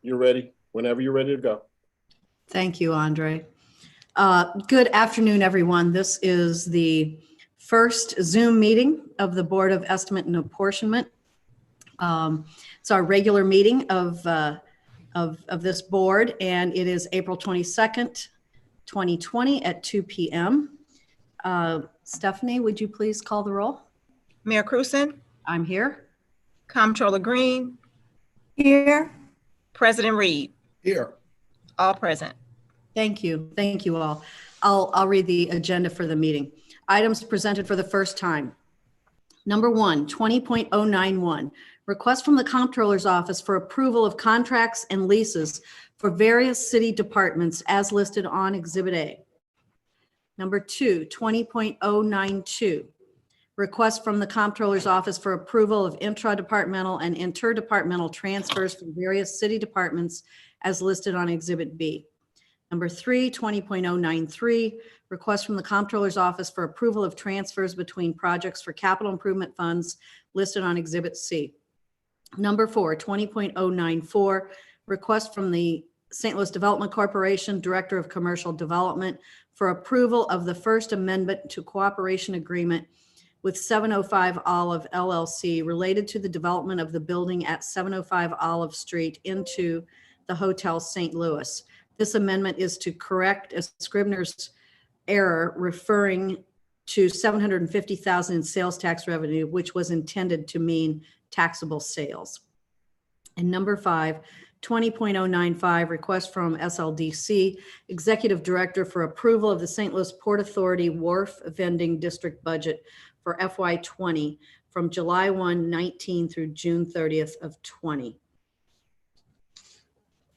You're ready. Whenever you're ready to go. Thank you, Andre. Good afternoon, everyone. This is the first Zoom meeting of the Board of Estimate and Apportionment. It's our regular meeting of this board, and it is April 22nd, 2020 at 2 p.m. Stephanie, would you please call the roll? Mayor Cruzen? I'm here. Comptroller Green? Here. President Reed? Here. All present. Thank you. Thank you all. I'll read the agenda for the meeting. Items presented for the first time. Number 1, 20.091, request from the Comptroller's Office for approval of contracts and leases for various city departments as listed on Exhibit A. Number 2, 20.092, request from the Comptroller's Office for approval of intra-departmental and interdepartmental transfers from various city departments as listed on Exhibit B. Number 3, 20.093, request from the Comptroller's Office for approval of transfers between projects for capital improvement funds listed on Exhibit C. Number 4, 20.094, request from the St. Louis Development Corporation Director of Commercial Development for approval of the First Amendment to Cooperation Agreement with 705 Olive LLC related to the development of the building at 705 Olive Street into the Hotel St. Louis. This amendment is to correct a Scribner's error referring to $750,000 in sales tax revenue, which was intended to mean taxable sales. And number 5, 20.095, request from SLDC, Executive Director for approval of the St. Louis Port Authority Wharf Vending District budget for FY20 from July 1, 19 through June 30th of 20.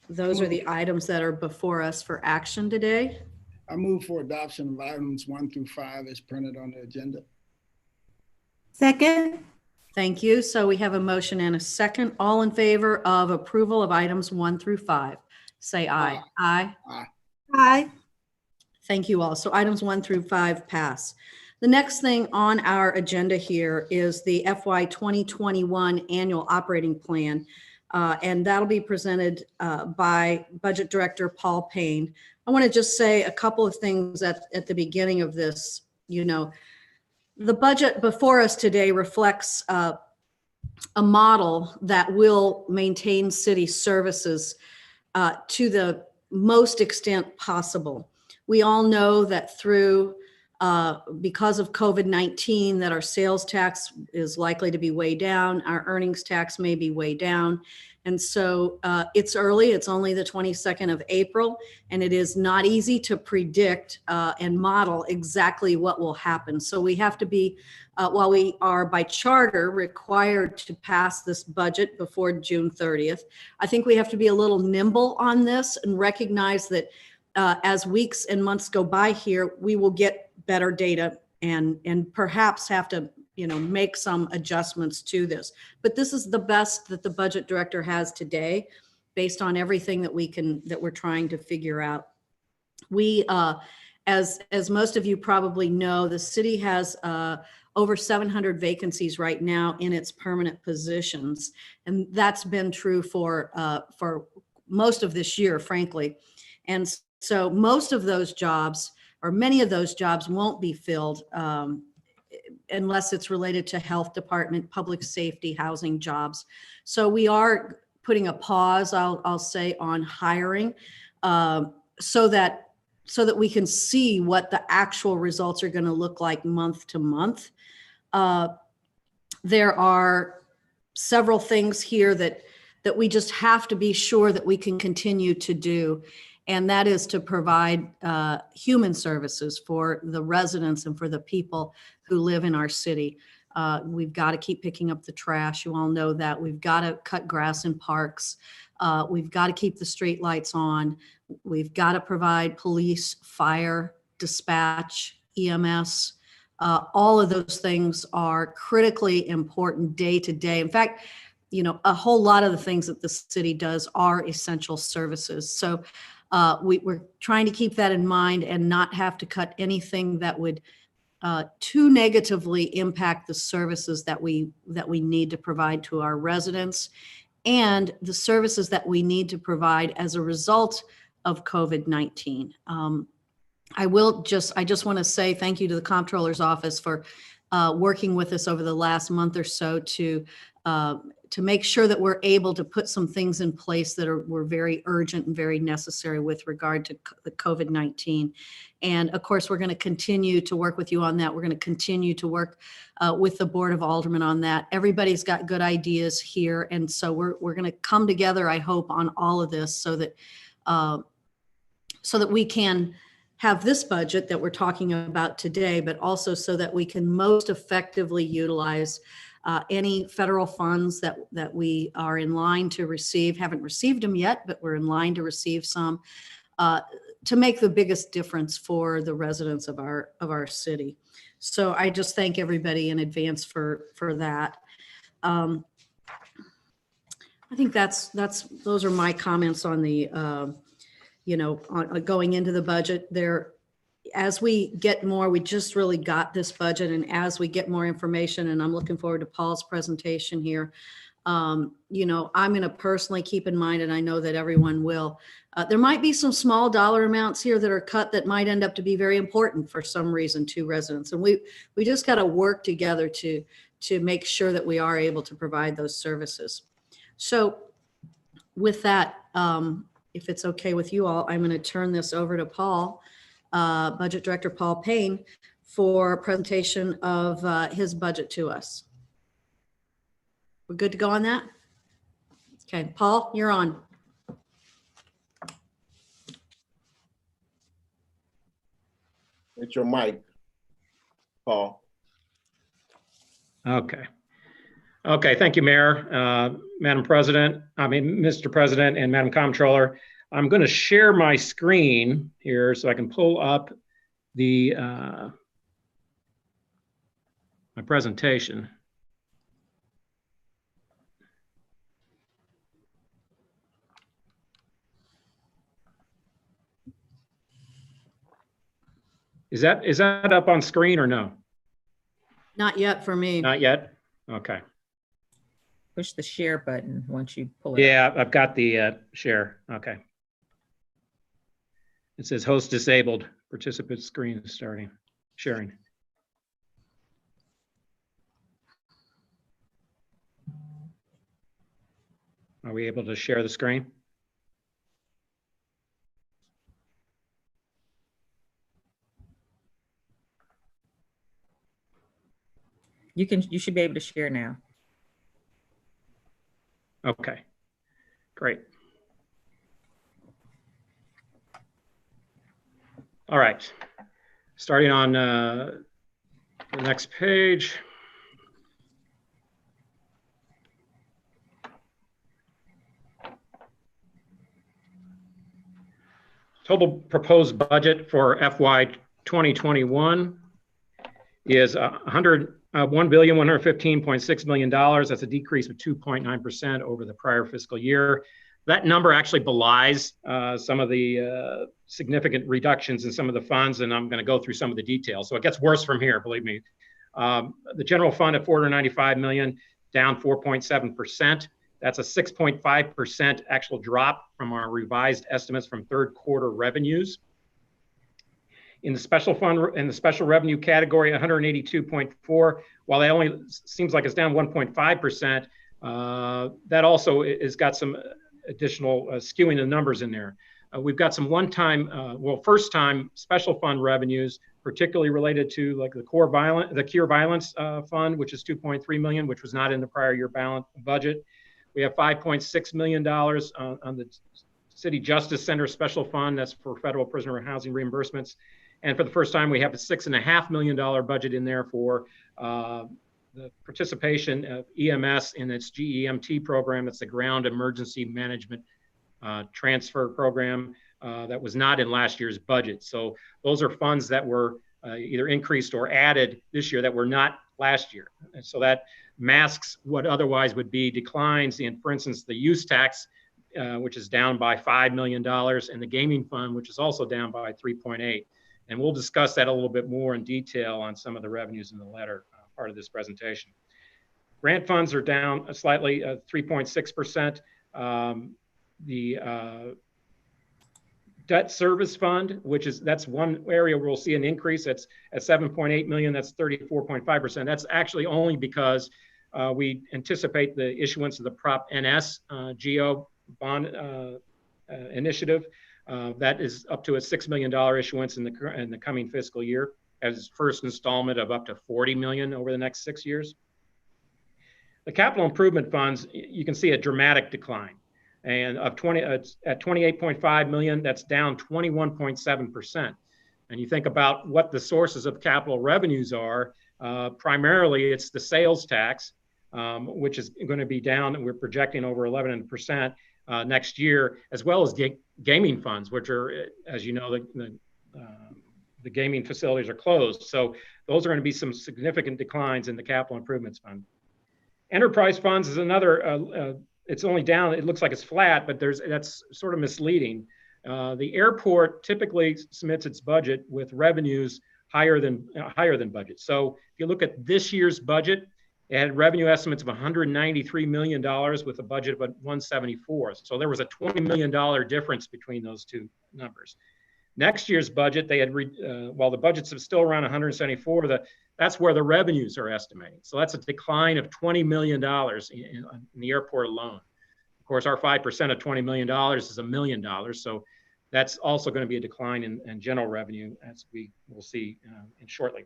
Those are the items that are before us for action today. I move for adoption of items 1 through 5 as printed on the agenda. Second. Thank you. So we have a motion and a second. All in favor of approval of items 1 through 5, say aye. Aye. Aye. Aye. Thank you all. So items 1 through 5 pass. The next thing on our agenda here is the FY 2021 annual operating plan. And that'll be presented by Budget Director Paul Payne. I want to just say a couple of things at the beginning of this. You know, the budget before us today reflects a model that will maintain city services to the most extent possible. We all know that through because of COVID-19 that our sales tax is likely to be way down, our earnings tax may be way down. And so it's early, it's only the 22nd of April, and it is not easy to predict and model exactly what will happen. So we have to be, while we are by charter required to pass this budget before June 30th, I think we have to be a little nimble on this and recognize that as weeks and months go by here, we will get better data and perhaps have to, you know, make some adjustments to this. But this is the best that the budget director has today, based on everything that we're trying to figure out. We, as most of you probably know, the city has over 700 vacancies right now in its permanent positions, and that's been true for most of this year, frankly. And so most of those jobs, or many of those jobs, won't be filled unless it's related to health department, public safety, housing jobs. So we are putting a pause, I'll say, on hiring so that we can see what the actual results are going to look like month to month. There are several things here that we just have to be sure that we can continue to do. And that is to provide human services for the residents and for the people who live in our city. We've got to keep picking up the trash. You all know that. We've got to cut grass in parks. We've got to keep the street lights on. We've got to provide police, fire, dispatch, EMS. All of those things are critically important day to day. In fact, you know, a whole lot of the things that the city does are essential services. So we're trying to keep that in mind and not have to cut anything that would too negatively impact the services that we need to provide to our residents and the services that we need to provide as a result of COVID-19. I just want to say thank you to the Comptroller's office for working with us over the last month or so to make sure that we're able to put some things in place that were very urgent and very necessary with regard to the COVID-19. And of course, we're going to continue to work with you on that. We're going to continue to work with the Board of Aldermen on that. Everybody's got good ideas here. And so we're going to come together, I hope, on all of this so that we can have this budget that we're talking about today, but also so that we can most effectively utilize any federal funds that we are in line to receive. Haven't received them yet, but we're in line to receive some to make the biggest difference for the residents of our city. So I just thank everybody in advance for that. I think those are my comments on the on going into the budget there. As we get more, we just really got this budget, and as we get more information, and I'm looking forward to Paul's presentation here, I'm going to personally keep in mind, and I know that everyone will, there might be some small dollar amounts here that are cut that might end up to be very important for some reason to residents. And we just got to work together to make sure that we are able to provide those services. So with that, if it's okay with you all, I'm going to turn this over to Paul, Budget Director Paul Payne, for a presentation of his budget to us. We're good to go on that? Okay, Paul, you're on. It's your mic, Paul. Okay. Thank you, Mayor, Madam President, Mr. President and Madam Comptroller. I'm going to share my screen here so I can pull up the my presentation. Is that up on screen or no? Not yet for me. Not yet? Okay. Push the share button once you pull it. Yeah, I've got the share. Okay. It says host disabled. Participant screen is starting. Sharing. Are we able to share the screen? You should be able to share now. Okay, great. All right, starting on the next page. Total proposed budget for FY 2021 is $1,115.6 million. That's a decrease of 2.9% over the prior fiscal year. That number actually belies some of the significant reductions in some of the funds, and I'm going to go through some of the details. So it gets worse from here, believe me. The general fund at $495 million, down 4.7%. That's a 6.5% actual drop from our revised estimates from third quarter revenues. In the special fund, in the special revenue category, 182.4. While that only seems like it's down 1.5%, that also has got some additional skewing the numbers in there. We've got some one-time, first time special fund revenues, particularly related to like the Cure Violence Fund, which is $2.3 million, which was not in the prior year balance budget. We have $5.6 million on the City Justice Center Special Fund. That's for federal prisoner housing reimbursements. And for the first time, we have a $6.5 million budget in there for the participation of EMS in its GEMT program. It's the Ground Emergency Management Transfer Program that was not in last year's budget. So those are funds that were either increased or added this year that were not last year. And so that masks what otherwise would be declines in, for instance, the use tax, which is down by $5 million, and the gaming fund, which is also down by 3.8. And we'll discuss that a little bit more in detail on some of the revenues in the latter part of this presentation. Grant funds are down slightly, 3.6%. The debt service fund, that's one area where we'll see an increase. That's at 7.8 million. That's 34.5%. That's actually only because we anticipate the issuance of the Prop NS GO bond initiative. That is up to a $6 million issuance in the coming fiscal year as first installment of up to 40 million over the next 6 years. The capital improvement funds, you can see a dramatic decline. And at 28.5 million, that's down 21.7%. And you think about what the sources of capital revenues are, primarily it's the sales tax, which is going to be down, and we're projecting over 11% next year, as well as gaming funds, which are, as you know, the gaming facilities are closed. So those are going to be some significant declines in the capital improvements fund. Enterprise funds is another, it's only down, it looks like it's flat, but that's sort of misleading. The airport typically submits its budget with revenues higher than budget. So if you look at this year's budget, it had revenue estimates of $193 million with a budget of 174. So there was a $20 million difference between those two numbers. Next year's budget, they had, while the budgets are still around 174, that's where the revenues are estimating. So that's a decline of $20 million in the airport alone. Of course, our 5% of $20 million is $1 million. So that's also going to be a decline in general revenue, as we will see shortly.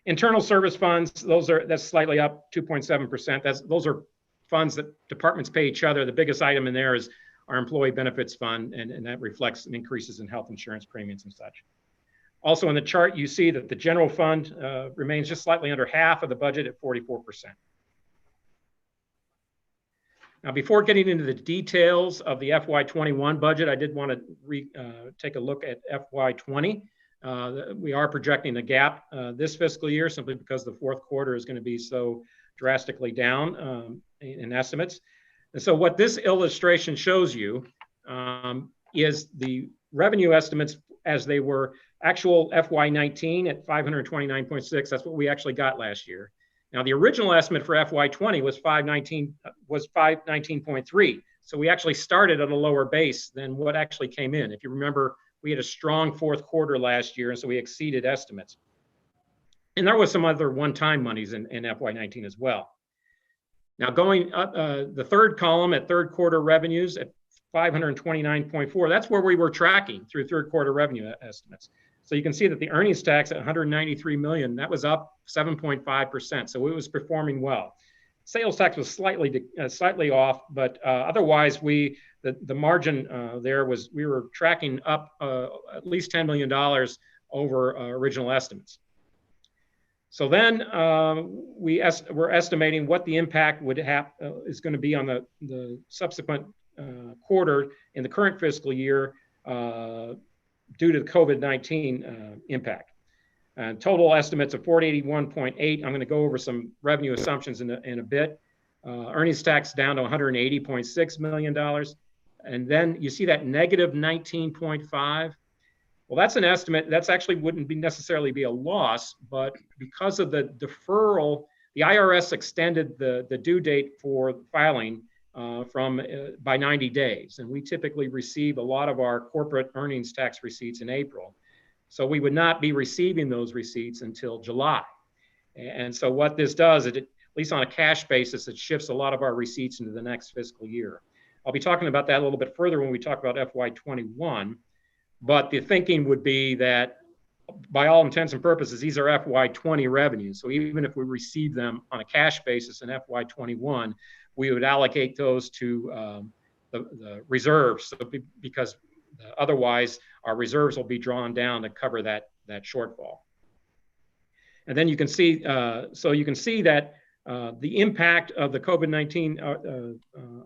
Internal service funds, that's slightly up 2.7%. Those are funds that departments pay each other. The biggest item in there is our employee benefits fund, and that reflects increases in health insurance premiums and such. Also in the chart, you see that the general fund remains just slightly under half of the budget at 44%. Now, before getting into the details of the FY21 budget, I did want to take a look at FY20. We are projecting a gap this fiscal year simply because the fourth quarter is going to be so drastically down in estimates. And so what this illustration shows you is the revenue estimates as they were actual FY19 at 529.6. That's what we actually got last year. Now, the original estimate for FY20 was 519.3. So we actually started at a lower base than what actually came in. If you remember, we had a strong fourth quarter last year, and so we exceeded estimates. And there was some other one-time monies in FY19 as well. Now, going up the third column at third quarter revenues at 529.4, that's where we were tracking through third quarter revenue estimates. So you can see that the earnings tax at 193 million, that was up 7.5%. So it was performing well. Sales tax was slightly off, but otherwise the margin there was, we were tracking up at least $10 million over original estimates. So then we're estimating what the impact is going to be on the subsequent quarter in the current fiscal year due to the COVID-19 impact. Total estimates of 481.8. I'm going to go over some revenue assumptions in a bit. Earnings tax down to $180.6 million. And then you see that negative 19.5. Well, that's an estimate. That's actually wouldn't necessarily be a loss, but because of the deferral, the IRS extended the due date for filing by 90 days. And we typically receive a lot of our corporate earnings tax receipts in April. So we would not be receiving those receipts until July. And so what this does, at least on a cash basis, it shifts a lot of our receipts into the next fiscal year. I'll be talking about that a little bit further when we talk about FY21. But the thinking would be that by all intents and purposes, these are FY20 revenues. So even if we receive them on a cash basis in FY21, we would allocate those to the reserves, because otherwise our reserves will be drawn down to cover that shortfall. And then you can see, that the impact of the COVID-19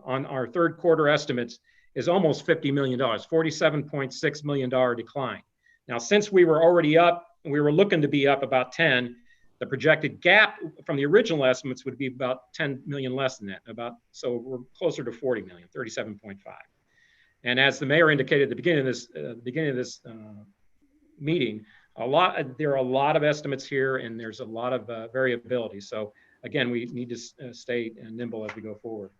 on our third quarter estimates is almost $50 million, $47.6 million decline. Now, since we were already up, and we were looking to be up about 10, the projected gap from the original estimates would be about 10 million less than that. So we're closer to 40 million, 37.5. And as the mayor indicated at the beginning of this meeting, there are a lot of estimates here, and there's a lot of variability. So again, we need to stay nimble as we go forward.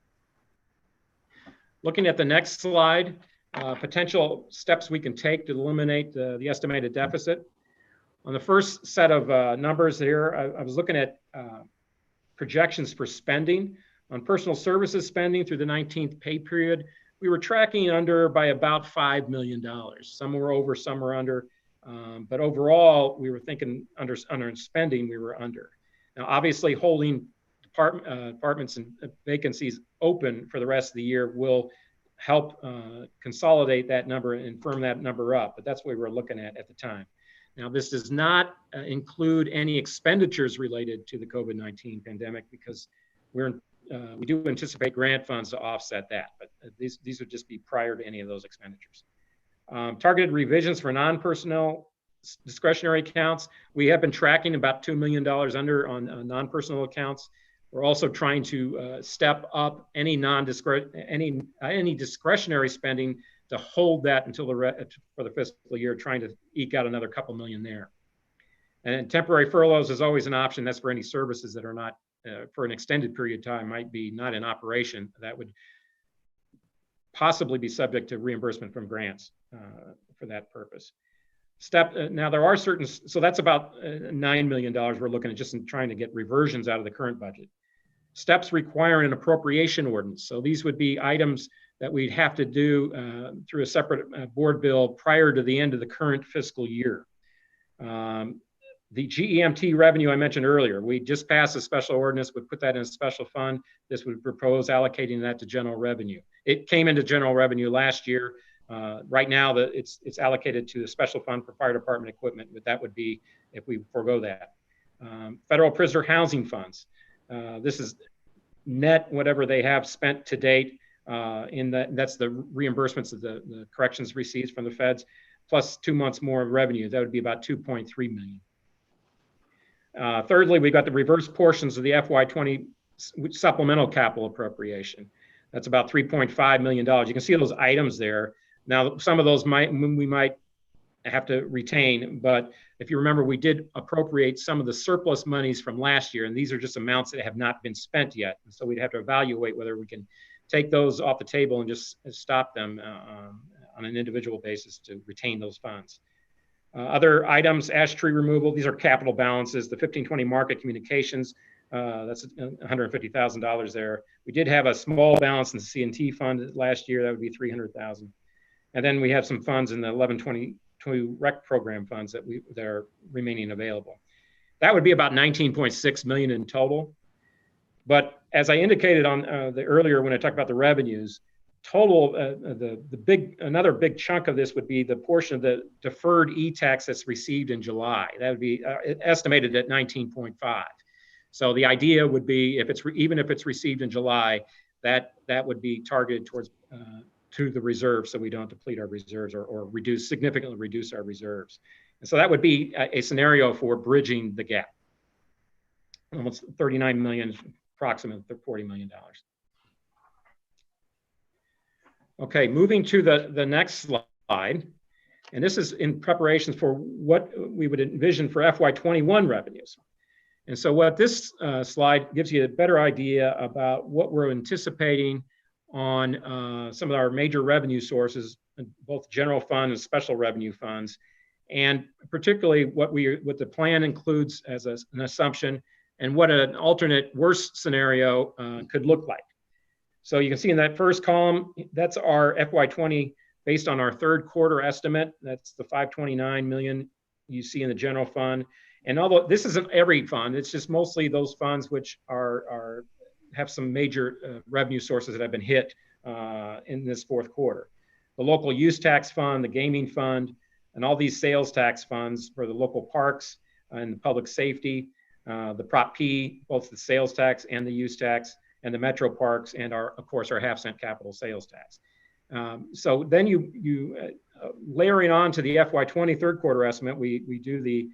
Looking at the next slide, potential steps we can take to eliminate the estimated deficit. On the first set of numbers here, I was looking at projections for spending. On personal services spending through the 19th pay period, we were tracking under by about $5 million. Some were over, some were under. But overall, we were thinking under spending, we were under. Now, obviously, holding departments and vacancies open for the rest of the year will help consolidate that number and firm that number up. But that's what we were looking at the time. Now, this does not include any expenditures related to the COVID-19 pandemic because we do anticipate grant funds to offset that, but these would just be prior to any of those expenditures. Targeted revisions for non-personnel discretionary accounts. We have been tracking about $2 million under on non-personnel accounts. We're also trying to step up any discretionary spending to hold that until for the fiscal year, trying to eke out another couple million there. And temporary furloughs is always an option. That's for any services that are not for an extended period of time, might be not in operation. That would possibly be subject to reimbursement from grants for that purpose. Now there are certain, so that's about $9 million we're looking at just in trying to get reversions out of the current budget. Steps requiring an appropriation ordinance. So these would be items that we'd have to do through a separate board bill prior to the end of the current fiscal year. The GEMT revenue I mentioned earlier, we just passed a special ordinance, would put that in a special fund. This would propose allocating that to general revenue. It came into general revenue last year. Right now, it's allocated to the special fund for fire department equipment, but that would be if we forego that. Federal prisoner housing funds. This is net whatever they have spent to date. That's the reimbursements of the corrections receipts from the feds, plus 2 months more of revenue. That would be about $2.3 million. Thirdly, we got the reverse portions of the FY20 supplemental capital appropriation. That's about $3.5 million. You can see those items there. Now, some of those we might have to retain, but if you remember, we did appropriate some of the surplus monies from last year, and these are just amounts that have not been spent yet. And so we'd have to evaluate whether we can take those off the table and just stop them on an individual basis to retain those funds. Other items, ash tree removal, these are capital balances. The 1520 market communications, that's $150,000 there. We did have a small balance in the C&T fund last year, that would be $300,000. And then we have some funds in the 1122 rec program funds that are remaining available. That would be about 19.6 million in total. But as I indicated on the earlier when I talked about the revenues, total, another big chunk of this would be the portion of the deferred e-tax that's received in July. That would be estimated at 19.5. So the idea would be even if it's received in July, that would be targeted towards to the reserves, so we don't deplete our reserves or significantly reduce our reserves. And so that would be a scenario for bridging the gap. Almost 39 million, approximately $40 million. Okay, moving to the next slide. And this is in preparations for what we would envision for FY21 revenues. And so what this slide gives you a better idea about what we're anticipating on some of our major revenue sources, both general fund and special revenue funds, and particularly what the plan includes as an assumption and what an alternate worst scenario could look like. So you can see in that first column, that's our FY20 based on our third quarter estimate. That's the 529 million you see in the general fund. And although this isn't every fund, it's just mostly those funds which have some major revenue sources that have been hit in this fourth quarter. The local use tax fund, the gaming fund, and all these sales tax funds for the local parks and the public safety, the Prop P, both the sales tax and the use tax, and the metro parks, and of course our half-cent capital sales tax. So then you layering on to the FY20 third quarter estimate, we do the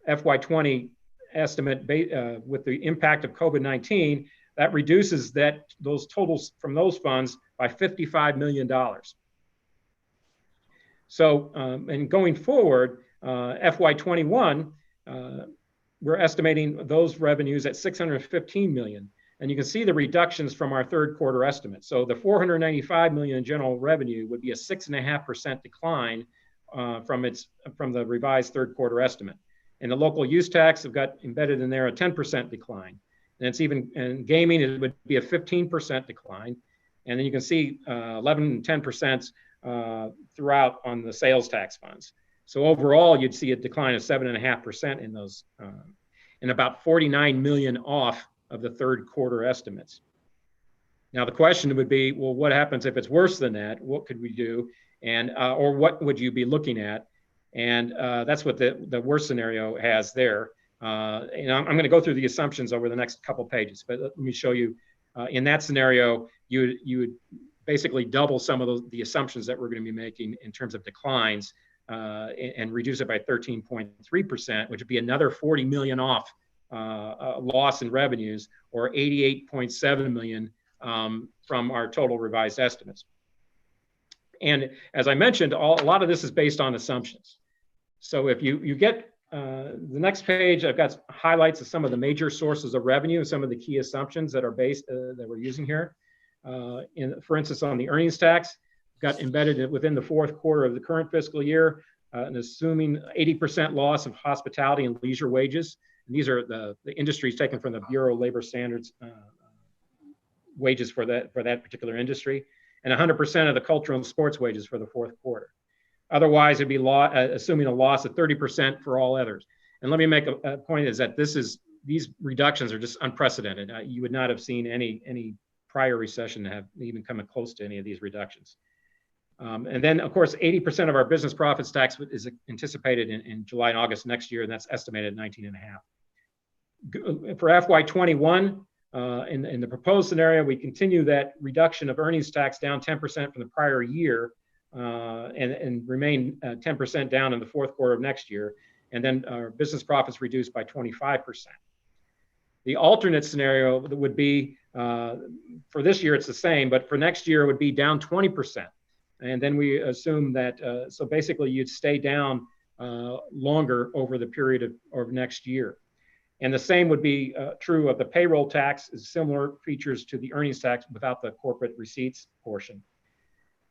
FY20 estimate with the impact of COVID-19, that reduces those totals from those funds by $55 million. So, and going forward, FY21, we're estimating those revenues at 615 million. And you can see the reductions from our third quarter estimate. So the 495 million in general revenue would be a 6.5% decline from the revised third quarter estimate. And the local use tax have got embedded in there a 10% decline. And it's even, and gaming, it would be a 15% decline. And then you can see 11 and 10% throughout on the sales tax funds. So overall, you'd see a decline of 7.5% in those, and about 49 million off of the third quarter estimates. Now the question would be, well, what happens if it's worse than that? What could we do? And or what would you be looking at? And that's what the worst scenario has there. And I'm going to go through the assumptions over the next couple pages, but let me show you. In that scenario, you would basically double some of the assumptions that we're going to be making in terms of declines and reduce it by 13.3%, which would be another 40 million off loss in revenues, or 88.7 million from our total revised estimates. And as I mentioned, a lot of this is based on assumptions. So if you get the next page, I've got highlights of some of the major sources of revenue and some of the key assumptions that are based that we're using here. For instance, on the earnings tax, got embedded within the fourth quarter of the current fiscal year, and assuming 80% loss of hospitality and leisure wages. And these are the industries taken from the Bureau of Labor Standards wages for that particular industry, and 100% of the cultural and sports wages for the fourth quarter. Otherwise, it'd be assuming a loss of 30% for all others. And let me make a point is that these reductions are just unprecedented. You would not have seen any prior recession to have even come close to any of these reductions. And then, of course, 80% of our business profits tax is anticipated in July and August next year, and that's estimated at 19.5. For FY21, in the proposed scenario, we continue that reduction of earnings tax down 10% from the prior year, and remain 10% down in the fourth quarter of next year. And then our business profits reduced by 25%. The alternate scenario would be, for this year, it's the same, but for next year, it would be down 20%. And then we assume that, so basically you'd stay down longer over the period of next year. And the same would be true of the payroll tax, is similar features to the earnings tax without the corporate receipts portion.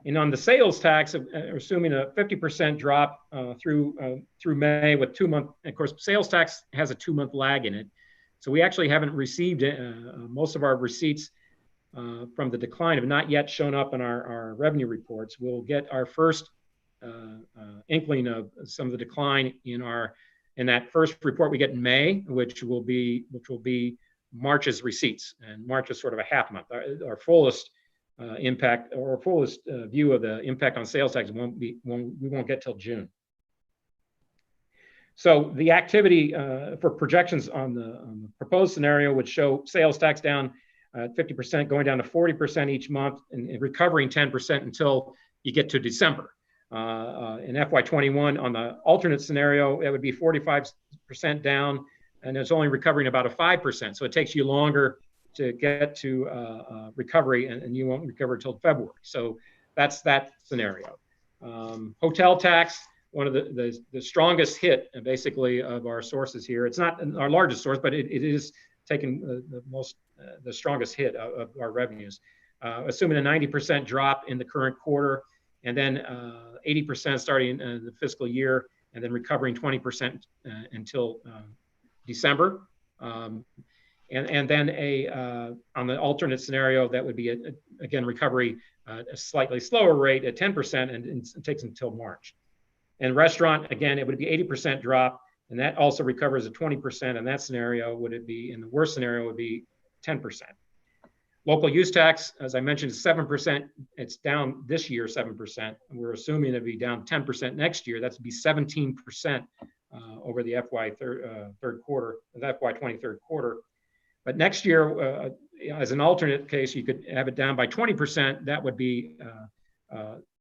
And on the sales tax, assuming a 50% drop through May with 2 month, of course, sales tax has a 2-month lag in it. So we actually haven't received most of our receipts from the decline have not yet shown up in our revenue reports. We'll get our first inkling of some of the decline in that first report we get in May, which will be March's receipts, and March is sort of a half month. Our fullest impact or fullest view of the impact on sales tax we won't get till June. So the activity for projections on the proposed scenario would show sales tax down 50%, going down to 40% each month, and recovering 10% until you get to December. In FY21, on the alternate scenario, it would be 45% down, and it's only recovering about a 5%. So it takes you longer to get to recovery, and you won't recover until February. So that's that scenario. Hotel tax, one of the strongest hit, basically, of our sources here. It's not our largest source, but it is taking the strongest hit of our revenues. Assuming a 90% drop in the current quarter, and then 80% starting in the fiscal year, and then recovering 20% until December. And then on the alternate scenario, that would be, again, recovery a slightly slower rate at 10%, and it takes until March. And restaurant, again, it would be 80% drop, and that also recovers at 20%. In that scenario, would it be, in the worst scenario, would be 10%. Local use tax, as I mentioned, is 7%. It's down this year 7%. And we're assuming it'll be down 10% next year. That's be 17% over the third quarter, the FY20 third quarter. But next year, as an alternate case, you could have it down by 20%. That would be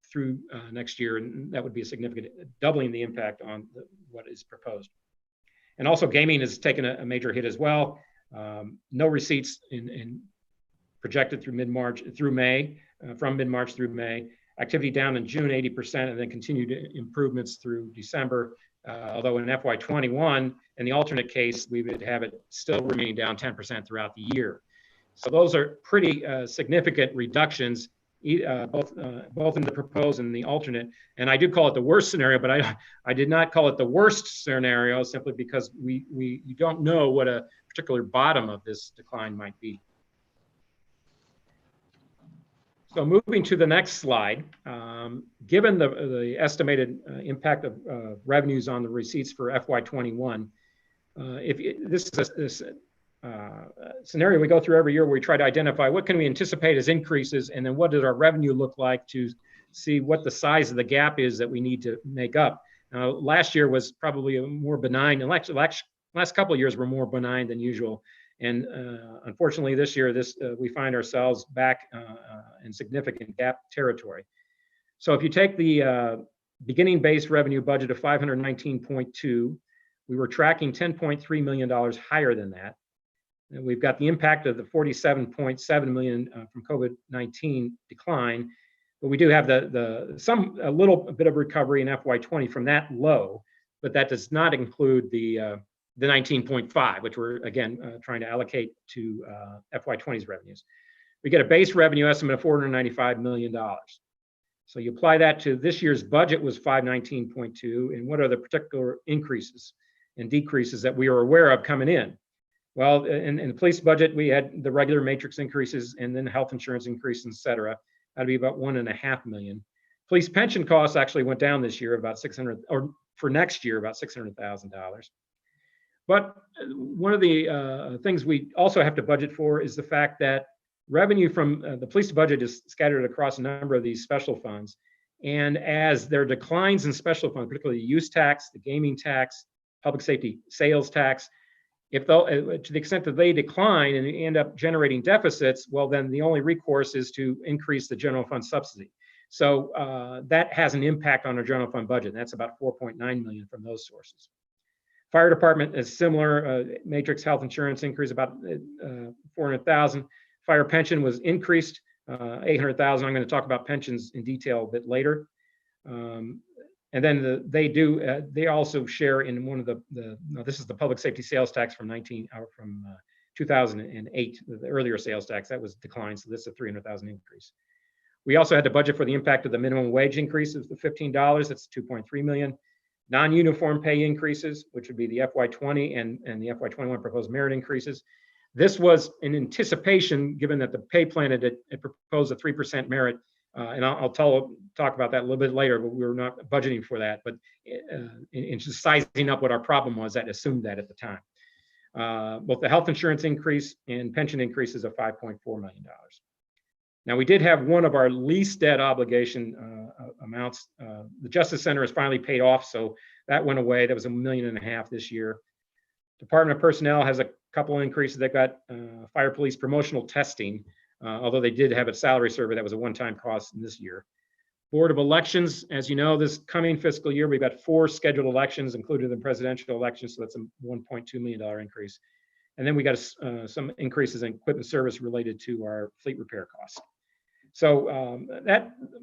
through next year, and that would be a significant doubling the impact on what is proposed. And also, gaming has taken a major hit as well. No receipts in projected through mid-March through May, from mid-March through May, Activity down in June 80%, and then continued improvements through December. Although in FY21, in the alternate case, we would have it still remaining down 10% throughout the year. So those are pretty significant reductions, both in the proposed and the alternate. And I do call it the worst scenario, but I did not call it the worst scenario simply because you don't know what a particular bottom of this decline might be. So moving to the next slide, given the estimated impact of revenues on the receipts for FY21, this is a scenario we go through every year where we try to identify what can we anticipate as increases, and then what does our revenue look like to see what the size of the gap is that we need to make up. Last year was probably a more benign, and last couple of years were more benign than usual. And unfortunately, this year, we find ourselves back in significant gap territory. So if you take the beginning base revenue budget of 519.2, we were tracking $10.3 million higher than that. And we've got the impact of the 47.7 million from COVID-19 decline, but we do have a little bit of recovery in FY20 from that low, but that does not include the 19.5, which we're again trying to allocate to FY20's revenues. We get a base revenue estimate of $495 million. So you apply that to this year's budget was 519.2, and what are the particular increases and decreases that we are aware of coming in? Well, in the police budget, we had the regular matrix increases and then health insurance increase, et cetera. That'd be about $1.5 million. Police pension costs actually went down this year about for next year about $600,000. But one of the things we also have to budget for is the fact that revenue from the police budget is scattered across a number of these special funds. And as there are declines in special funds, particularly the use tax, the gaming tax, public safety sales tax, to the extent that they decline and end up generating deficits, well, then the only recourse is to increase the general fund subsidy. So that has an impact on our general fund budget. And that's about 4.9 million from those sources. Fire department is similar. Matrix health insurance increased about 400,000. Fire pension was increased 800,000. I'm going to talk about pensions in detail a bit later. And then they also share in one of this is the public safety sales tax from 2008, the earlier sales tax that was declined. So this is a 300,000 increase. We also had to budget for the impact of the minimum wage increase of the $15. That's 2.3 million. Non-uniform pay increases, which would be the FY20 and the FY21 proposed merit increases. This was in anticipation, given that the pay plan had proposed a 3% merit, and I'll talk about that a little bit later, but we were not budgeting for that. But in just sizing up what our problem was, that assumed that at the time. Both the health insurance increase and pension increases of $5.4 million. Now, we did have one of our least debt obligation amounts. The Justice Center has finally paid off, so that went away. That was $1.5 million this year. Department of Personnel has a couple of increases. They've got fire police promotional testing, although they did have a salary survey that was a one-time cost in this year. Board of Elections, as you know, this coming fiscal year, we've got 4 scheduled elections included in presidential elections, so that's a $1.2 million increase. And then we got some increases in equipment service related to our fleet repair costs. So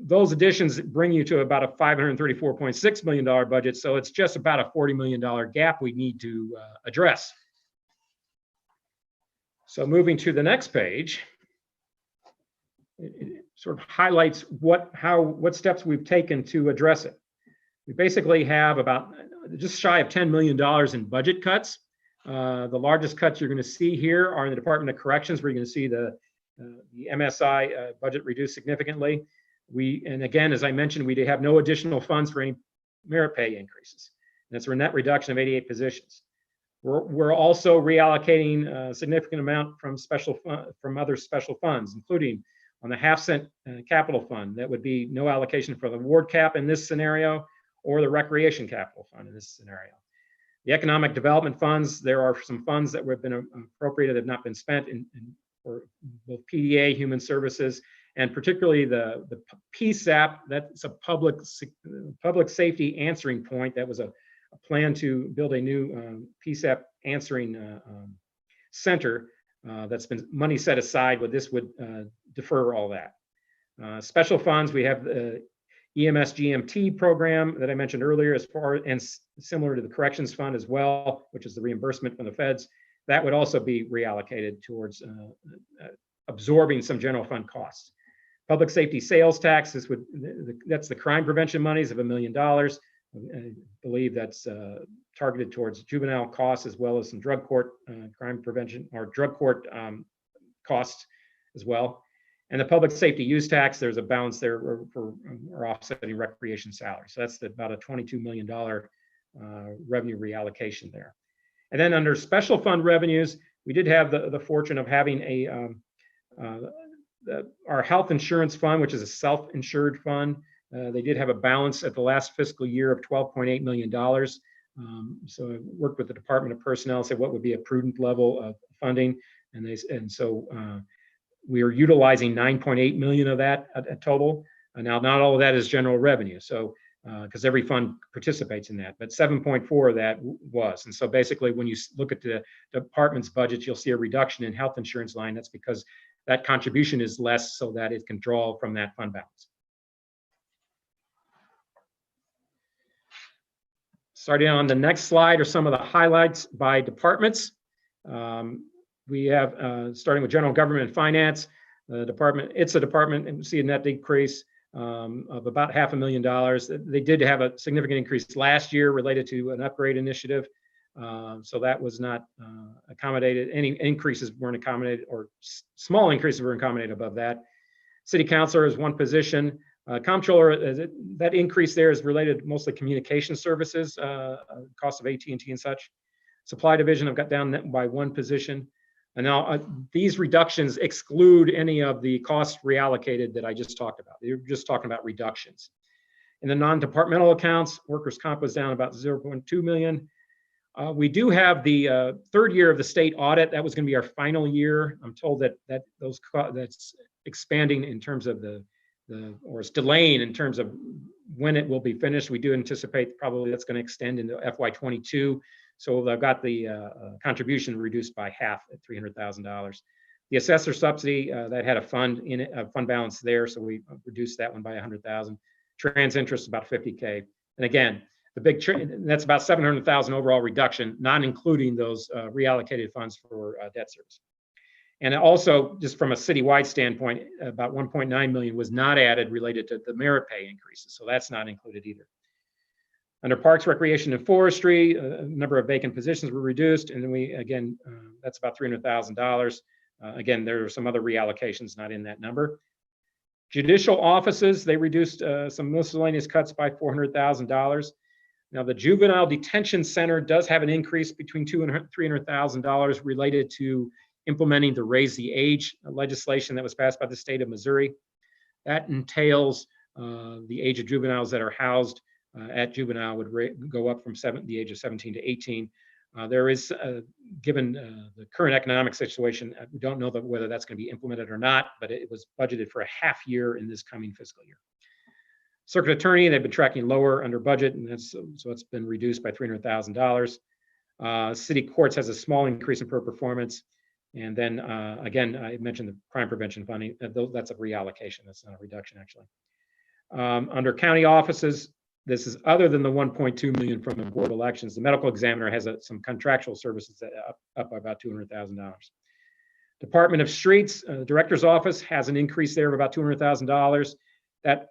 those additions bring you to about a $534.6 million budget. So it's just about a $40 million gap we need to address. So moving to the next page, it sort of highlights what steps we've taken to address it. We basically have about just shy of $10 million in budget cuts. The largest cuts you're going to see here are in the Department of Corrections, where you're going to see the MSI budget reduced significantly. And again, as I mentioned, we have no additional funds for any merit pay increases. And it's a net reduction of 88 positions. We're also reallocating a significant amount from other special funds, including on the half-cent capital fund. That would be no allocation for the ward cap in this scenario, or the recreation capital fund in this scenario. The economic development funds, there are some funds that have been appropriated that have not been spent for both PDA, human services, and particularly the PSAP. That's a public safety answering point. That was a plan to build a new PSAP answering center that's been money set aside, but this would defer all that. Special funds, we have the EMS GMT program that I mentioned earlier, as far and similar to the corrections fund as well, which is the reimbursement from the feds. That would also be reallocated towards absorbing some general fund costs. Public safety sales tax, that's the crime prevention monies of $1 million. I believe that's targeted towards juvenile costs as well as some drug court crime prevention or drug court costs as well. And the public safety use tax, there's a balance there for offsetting recreation salary. So that's about a $22 million revenue reallocation there. And then under special fund revenues, we did have the fortune of having our health insurance fund, which is a self-insured fund. They did have a balance at the last fiscal year of $12.8 million. So I worked with the Department of Personnel, said what would be a prudent level of funding. And so we are utilizing 9.8 million of that total. Now, not all of that is general revenue. So, because every fund participates in that, but 7.4 of that was. And so basically when you look at the department's budget, you'll see a reduction in health insurance line. That's because that contribution is less so that it can draw from that fund balance. Starting on the next slide are some of the highlights by departments. We have, starting with general government and finance, department, it's a department, and we see a net decrease of about $500,000. They did have a significant increase last year related to an upgrade initiative. So that was not accommodated. Any increases weren't accommodated, or small increases were accommodated above that. City councilor is one position. Comptroller, that increase there is related mostly communication services, cost of AT&T and such. Supply division, I've got down by one position. And now these reductions exclude any of the costs reallocated that I just talked about. You're just talking about reductions. In the non-departmental accounts, workers' comp was down about 0.2 million. We do have the third year of the state audit. That was going to be our final year. I'm told that that's expanding in terms of or it's delaying in terms of when it will be finished. We do anticipate probably that's going to extend into FY22. So I've got the contribution reduced by half at $300,000. The assessor subsidy, that had a fund in it, a fund balance there, so we reduced that one by 100,000. Trans interest about 50K. And again, the big that's about 700,000 overall reduction, not including those reallocated funds for debt service. And also, just from a citywide standpoint, about 1.9 million was not added related to the merit pay increases, so that's not included either. Under Parks, Recreation, and Forestry, a number of vacant positions were reduced, and then we, again, that's about $300,000. Again, there are some other reallocations not in that number. Judicial offices, they reduced some miscellaneous cuts by $400,000. Now, the Juvenile Detention Center does have an increase between $200,000 and $300,000 related to implementing the Raise the Age legislation that was passed by the state of Missouri. That entails the age of juveniles that are housed at juvenile would go up from the age of 17 to 18. There is, given the current economic situation, we don't know whether that's going to be implemented or not, but it was budgeted for a half year in this coming fiscal year. Circuit attorney, they've been tracking lower under budget, and so it's been reduced by $300,000. City courts has a small increase in per performance. And then again, I mentioned the crime prevention funding. That's a reallocation. That's not a reduction, actually. Under county offices, this is other than the 1.2 million from the Board of Elections. The medical examiner has some contractual services that up by about $200,000. Department of Streets, director's office has an increase there of about $200,000. That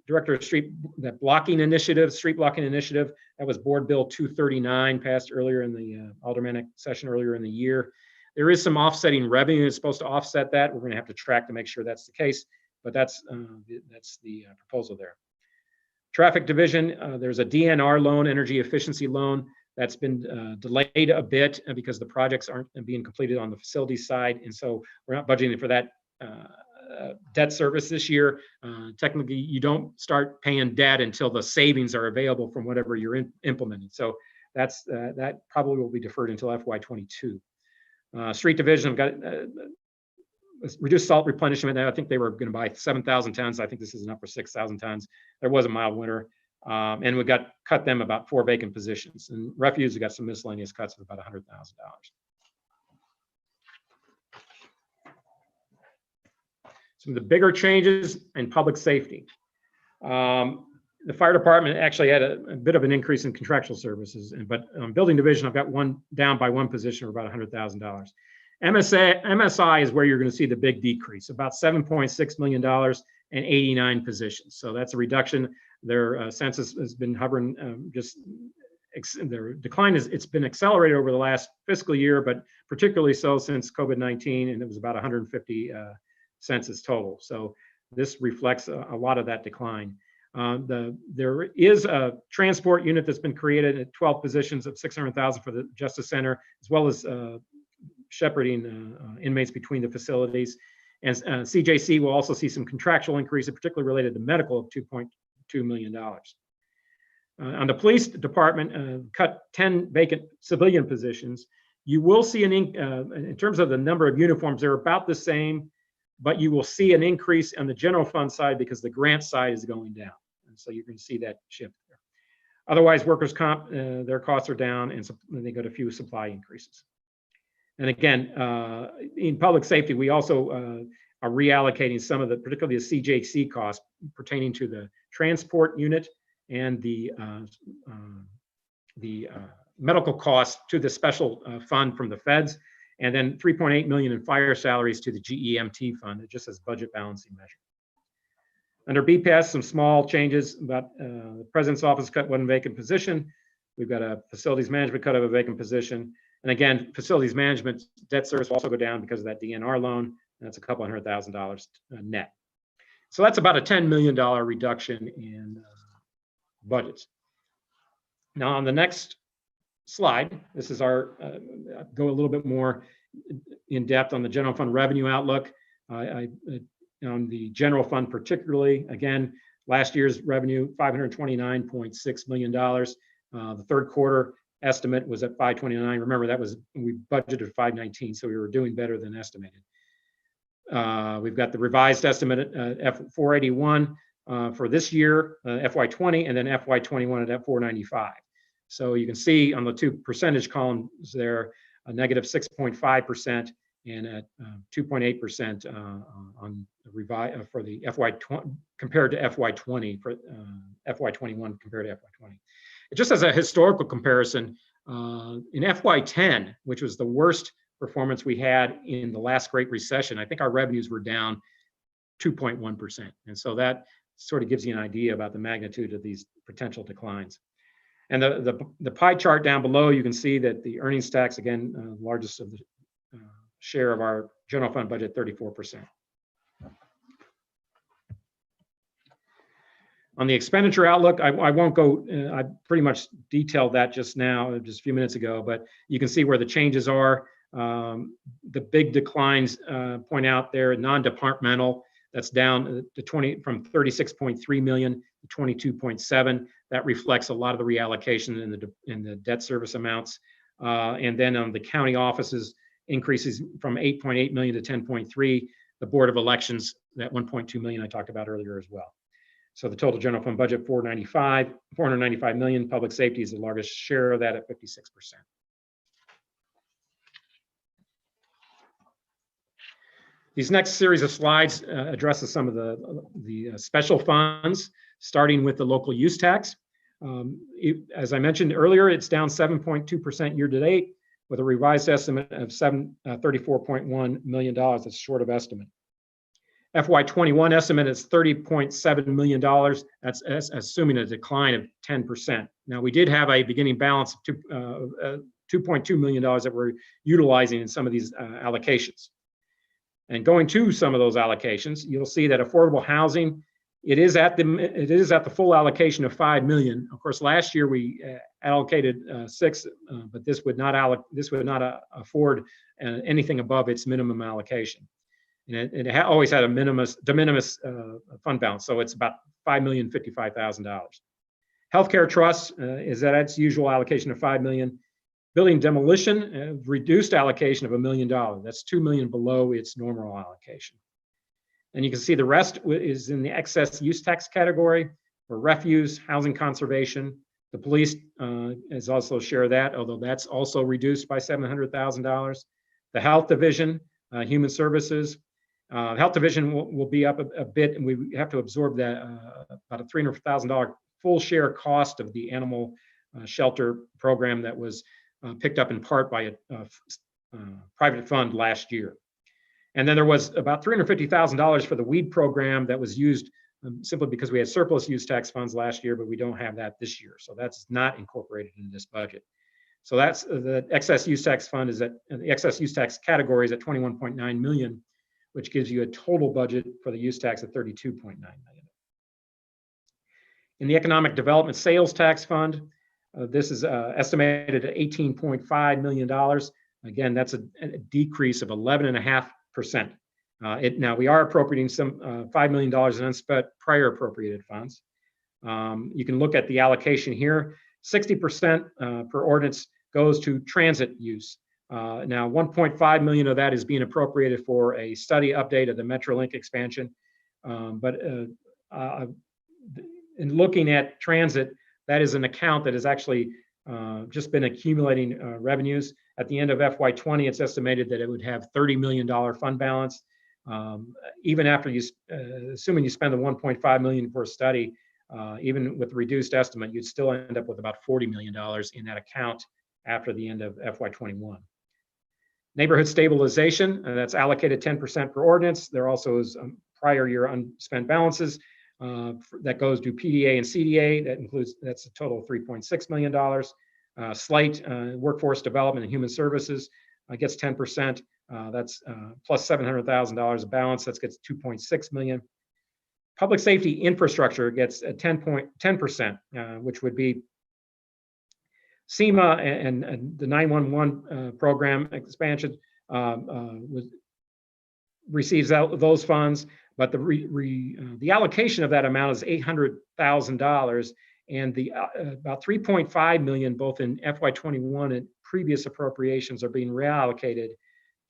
director of street, that blocking initiative, street blocking initiative, that was Board Bill 239 passed earlier in the aldermanic session earlier in the year. There is some offsetting revenue that's supposed to offset that. We're going to have to track to make sure that's the case, but that's the proposal there. Traffic division, there's a DNR loan, energy efficiency loan, that's been delayed a bit because the projects aren't being completed on the facility side, and so we're not budgeting for that debt service this year. Technically, you don't start paying debt until the savings are available from whatever you're implementing. So that probably will be deferred until FY22. Street division, I've got reduced salt replenishment. I think they were going to buy 7,000 tons. I think this is enough for 6,000 tons. There was a mild winter, and we cut them about 4 vacant positions. And refuse, we got some miscellaneous cuts of about $100,000. Some of the bigger changes in public safety. The fire department actually had a bit of an increase in contractual services, but building division, I've got one down by one position of about $100,000. MSI is where you're going to see the big decrease, about $7.6 million and 89 positions. So that's a reduction. Their census has been hovering their decline it's been accelerated over the last fiscal year, but particularly so since COVID-19, and it was about 150 census total. So this reflects a lot of that decline. There is a transport unit that's been created at 12 positions of $600,000 for the Justice Center, as well as shepherding inmates between the facilities. And CJC will also see some contractual increase, particularly related to medical, of $2.2 million. On the police department, cut 10 vacant civilian positions. You will see in terms of the number of uniforms, they're about the same, but you will see an increase on the general fund side because the grant side is going down. And so you're going to see that shift there. Otherwise, workers' comp, their costs are down, and they got a few supply increases. And again, in public safety, we also are reallocating some of the, particularly the CJC costs pertaining to the transport unit and the medical costs to the special fund from the feds, and then $3.8 million in fire salaries to the GEMT fund, just as budget balancing measure. Under BPS, some small changes about the president's office cut one vacant position. We've got a facilities management cut of a vacant position. And again, facilities management debt service will also go down because of that DNR loan. That's a couple $100,000 net. So that's about a $10 million reduction in budgets. Now on the next slide, this is our, go a little bit more in depth on the general fund revenue outlook. On the general fund particularly, again, last year's revenue, $529.6 million. The third quarter estimate was at 529. Remember, that was, we budgeted 519, so we were doing better than estimated. We've got the revised estimate at F481 for this year, FY20, and then FY21 at F495. So you can see on the two percentage columns there, a negative 6.5% and at 2.8% on the revision for the FY20 compared to FY20 for FY21 compared to FY20. Just as a historical comparison, in FY10, which was the worst performance we had in the last Great Recession, I think our revenues were down 2.1%. And so that sort of gives you an idea about the magnitude of these potential declines. And the pie chart down below, you can see that the earnings tax, again, largest of the share of our general fund budget, 34%. On the expenditure outlook, I won't go, I pretty much detailed that just now, just a few minutes ago, but you can see where the changes are. The big declines point out there, non-departmental, that's down to from 36.3 million to 22.7. That reflects a lot of the reallocation in the debt service amounts. And then on the county offices, increases from 8.8 million to 10.3. The Board of Elections, that 1.2 million I talked about earlier as well. So the total general fund budget, 495 million. Public safety is the largest share of that at 56%. These next series of slides addresses some of the special funds, starting with the local use tax. As I mentioned earlier, it's down 7.2% year to date with a revised estimate of $34.1 million. That's short of estimate. FY21 estimate is $30.7 million. That's assuming a decline of 10%. Now, we did have a beginning balance of $2.2 million that we're utilizing in some of these allocations. And going to some of those allocations, you'll see that affordable housing, it is at the full allocation of $5 million. Of course, last year we allocated 6, but this would not afford anything above its minimum allocation. And it always had a de minimis fund balance, so it's about $5,055,000. Healthcare trust is at its usual allocation of $5 million. Building demolition, reduced allocation of $1 million. That's $2 million below its normal allocation. And you can see the rest is in the excess use tax category for refuse, housing conservation. The police is also share of that, although that's also reduced by $700,000. The health division, human services, Health division will be up a bit, and we have to absorb that about a $300,000 full share cost of the animal shelter program that was picked up in part by a private fund last year. And then there was about $350,000 for the weed program that was used simply because we had surplus use tax funds last year, but we don't have that this year. So that's not incorporated in this budget. So that's the excess use tax fund is at the excess use tax category is at 21.9 million, which gives you a total budget for the use tax of 32.9 million. In the economic development sales tax fund, this is estimated at $18.5 million. Again, that's a decrease of 11.5%. Now we are appropriating some $5 million in unspent prior appropriated funds. You can look at the allocation here. 60% per ordinance goes to transit use. Now 1.5 million of that is being appropriated for a study update of the Metrolink expansion. In looking at transit, that is an account that has actually just been accumulating revenues. At the end of FY20, it's estimated that it would have $30 million fund balance. Even after you, assuming you spend the 1.5 million for a study, even with reduced estimate, you'd still end up with about $40 million in that account after the end of FY21. Neighborhood stabilization, that's allocated 10% per ordinance. There also is prior year unspent balances that goes to PDA and CDA. That's a total of $3.6 million. Slight workforce development and human services gets 10%. That's plus $700,000 of balance. That gets 2.6 million. Public safety infrastructure gets a 10%, which would be SEMA and the 911 program expansion receives those funds, but the allocation of that amount is $800,000, and the about 3.5 million, both in FY21 and previous appropriations, are being reallocated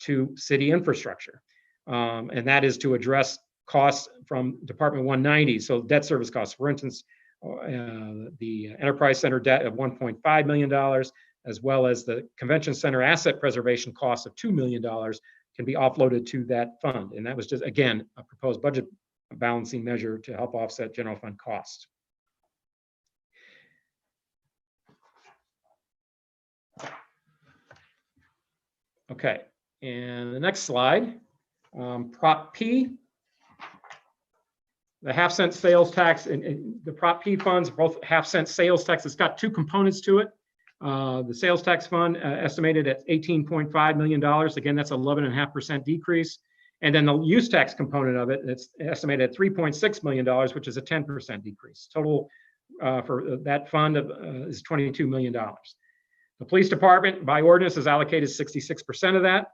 to city infrastructure, and that is to address costs from Department 190. So debt service costs, for instance, the Enterprise Center debt of $1.5 million, as well as the Convention Center asset preservation costs of $2 million can be offloaded to that fund. And that was just, again, a proposed budget balancing measure to help offset general fund costs. Okay, and the next slide, Prop P. The half-cent sales tax and the Prop P funds, both half-cent sales tax. It's got two components to it. The sales tax fund estimated at $18.5 million. Again, that's 11.5% decrease. And then the use tax component of it, it's estimated at $3.6 million, which is a 10% decrease. Total for that fund is $22 million. The police department, by ordinance, is allocated 66% of that.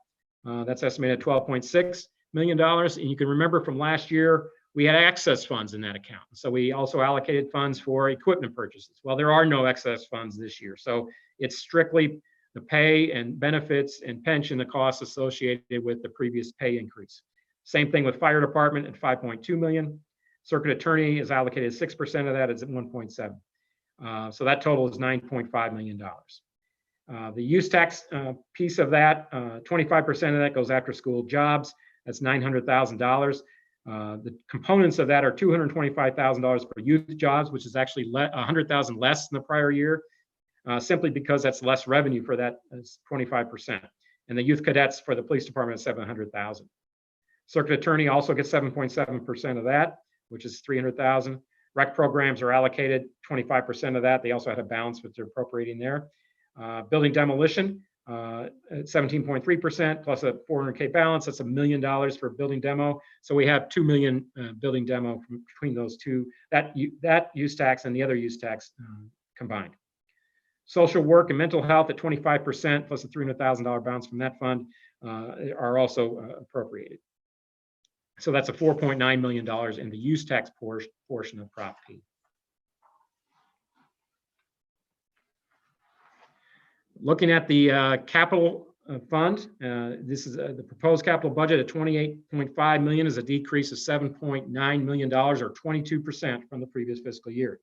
That's estimated at $12.6 million. And you can remember from last year, we had excess funds in that account. So we also allocated funds for equipment purchases. Well, there are no excess funds this year. So it's strictly the pay and benefits and pension, the costs associated with the previous pay increase. Same thing with fire department at 5.2 million. Circuit attorney is allocated 6% of that, it's at 1.7. So that total is $9.5 million. The use tax piece of that, 25% of that goes after school jobs. That's $900,000. The components of that are $225,000 for youth jobs, which is actually $100,000 less than the prior year, simply because that's less revenue for that 25%. And the youth cadets for the police department is $700,000. Circuit attorney also gets 7.7% of that, which is $300,000. Rec programs are allocated 25% of that. They also had a balance which they're appropriating there. Building demolition, 17.3% plus a $400K balance. That's $1 million for building demo. So we have $2 million building demo between those two, that use tax and the other use tax combined. Social work and mental health at 25% plus a $300,000 balance from that fund are also appropriated. So that's a $4.9 million in the use tax portion of Prop P. Looking at the capital fund, this is the proposed capital budget at $28.5 million is a decrease of $7.9 million or 22% from the previous fiscal year.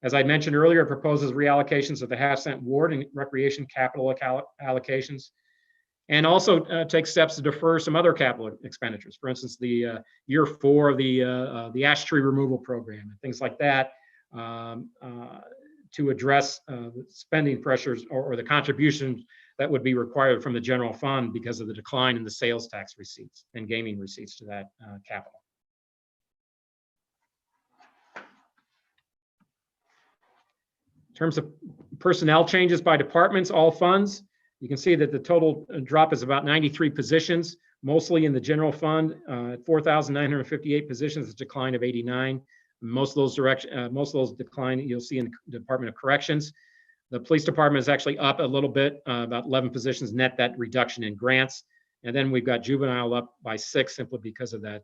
As I mentioned earlier, it proposes reallocations of the half-cent ward and recreation capital allocations. and also take steps to defer some other capital expenditures. For instance, the year 4 of the ash tree removal program and things like that, to address spending pressures or the contributions that would be required from the general fund because of the decline in the sales tax receipts and gaming receipts to that capital. In terms of personnel changes by departments, all funds, you can see that the total drop is about 93 positions, mostly in the general fund, 4,958 positions, a decline of 89. Most of those decline you'll see in the Department of Corrections. The police department is actually up a little bit, about 11 positions net, that reduction in grants. And then we've got juvenile up by 6 simply because of that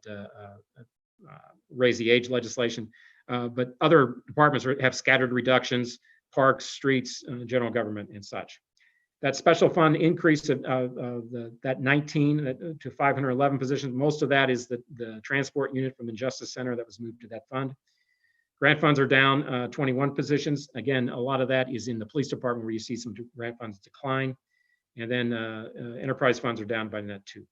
raise the age legislation. But other departments have scattered reductions, parks, streets, general government, and such. That special fund increase of that 19 to 511 positions, most of that is the transport unit from the Justice Center that was moved to that fund. Grant funds are down 21 positions. Again, a lot of that is in the police department where you see some grant funds decline. And then enterprise funds are down by net 2.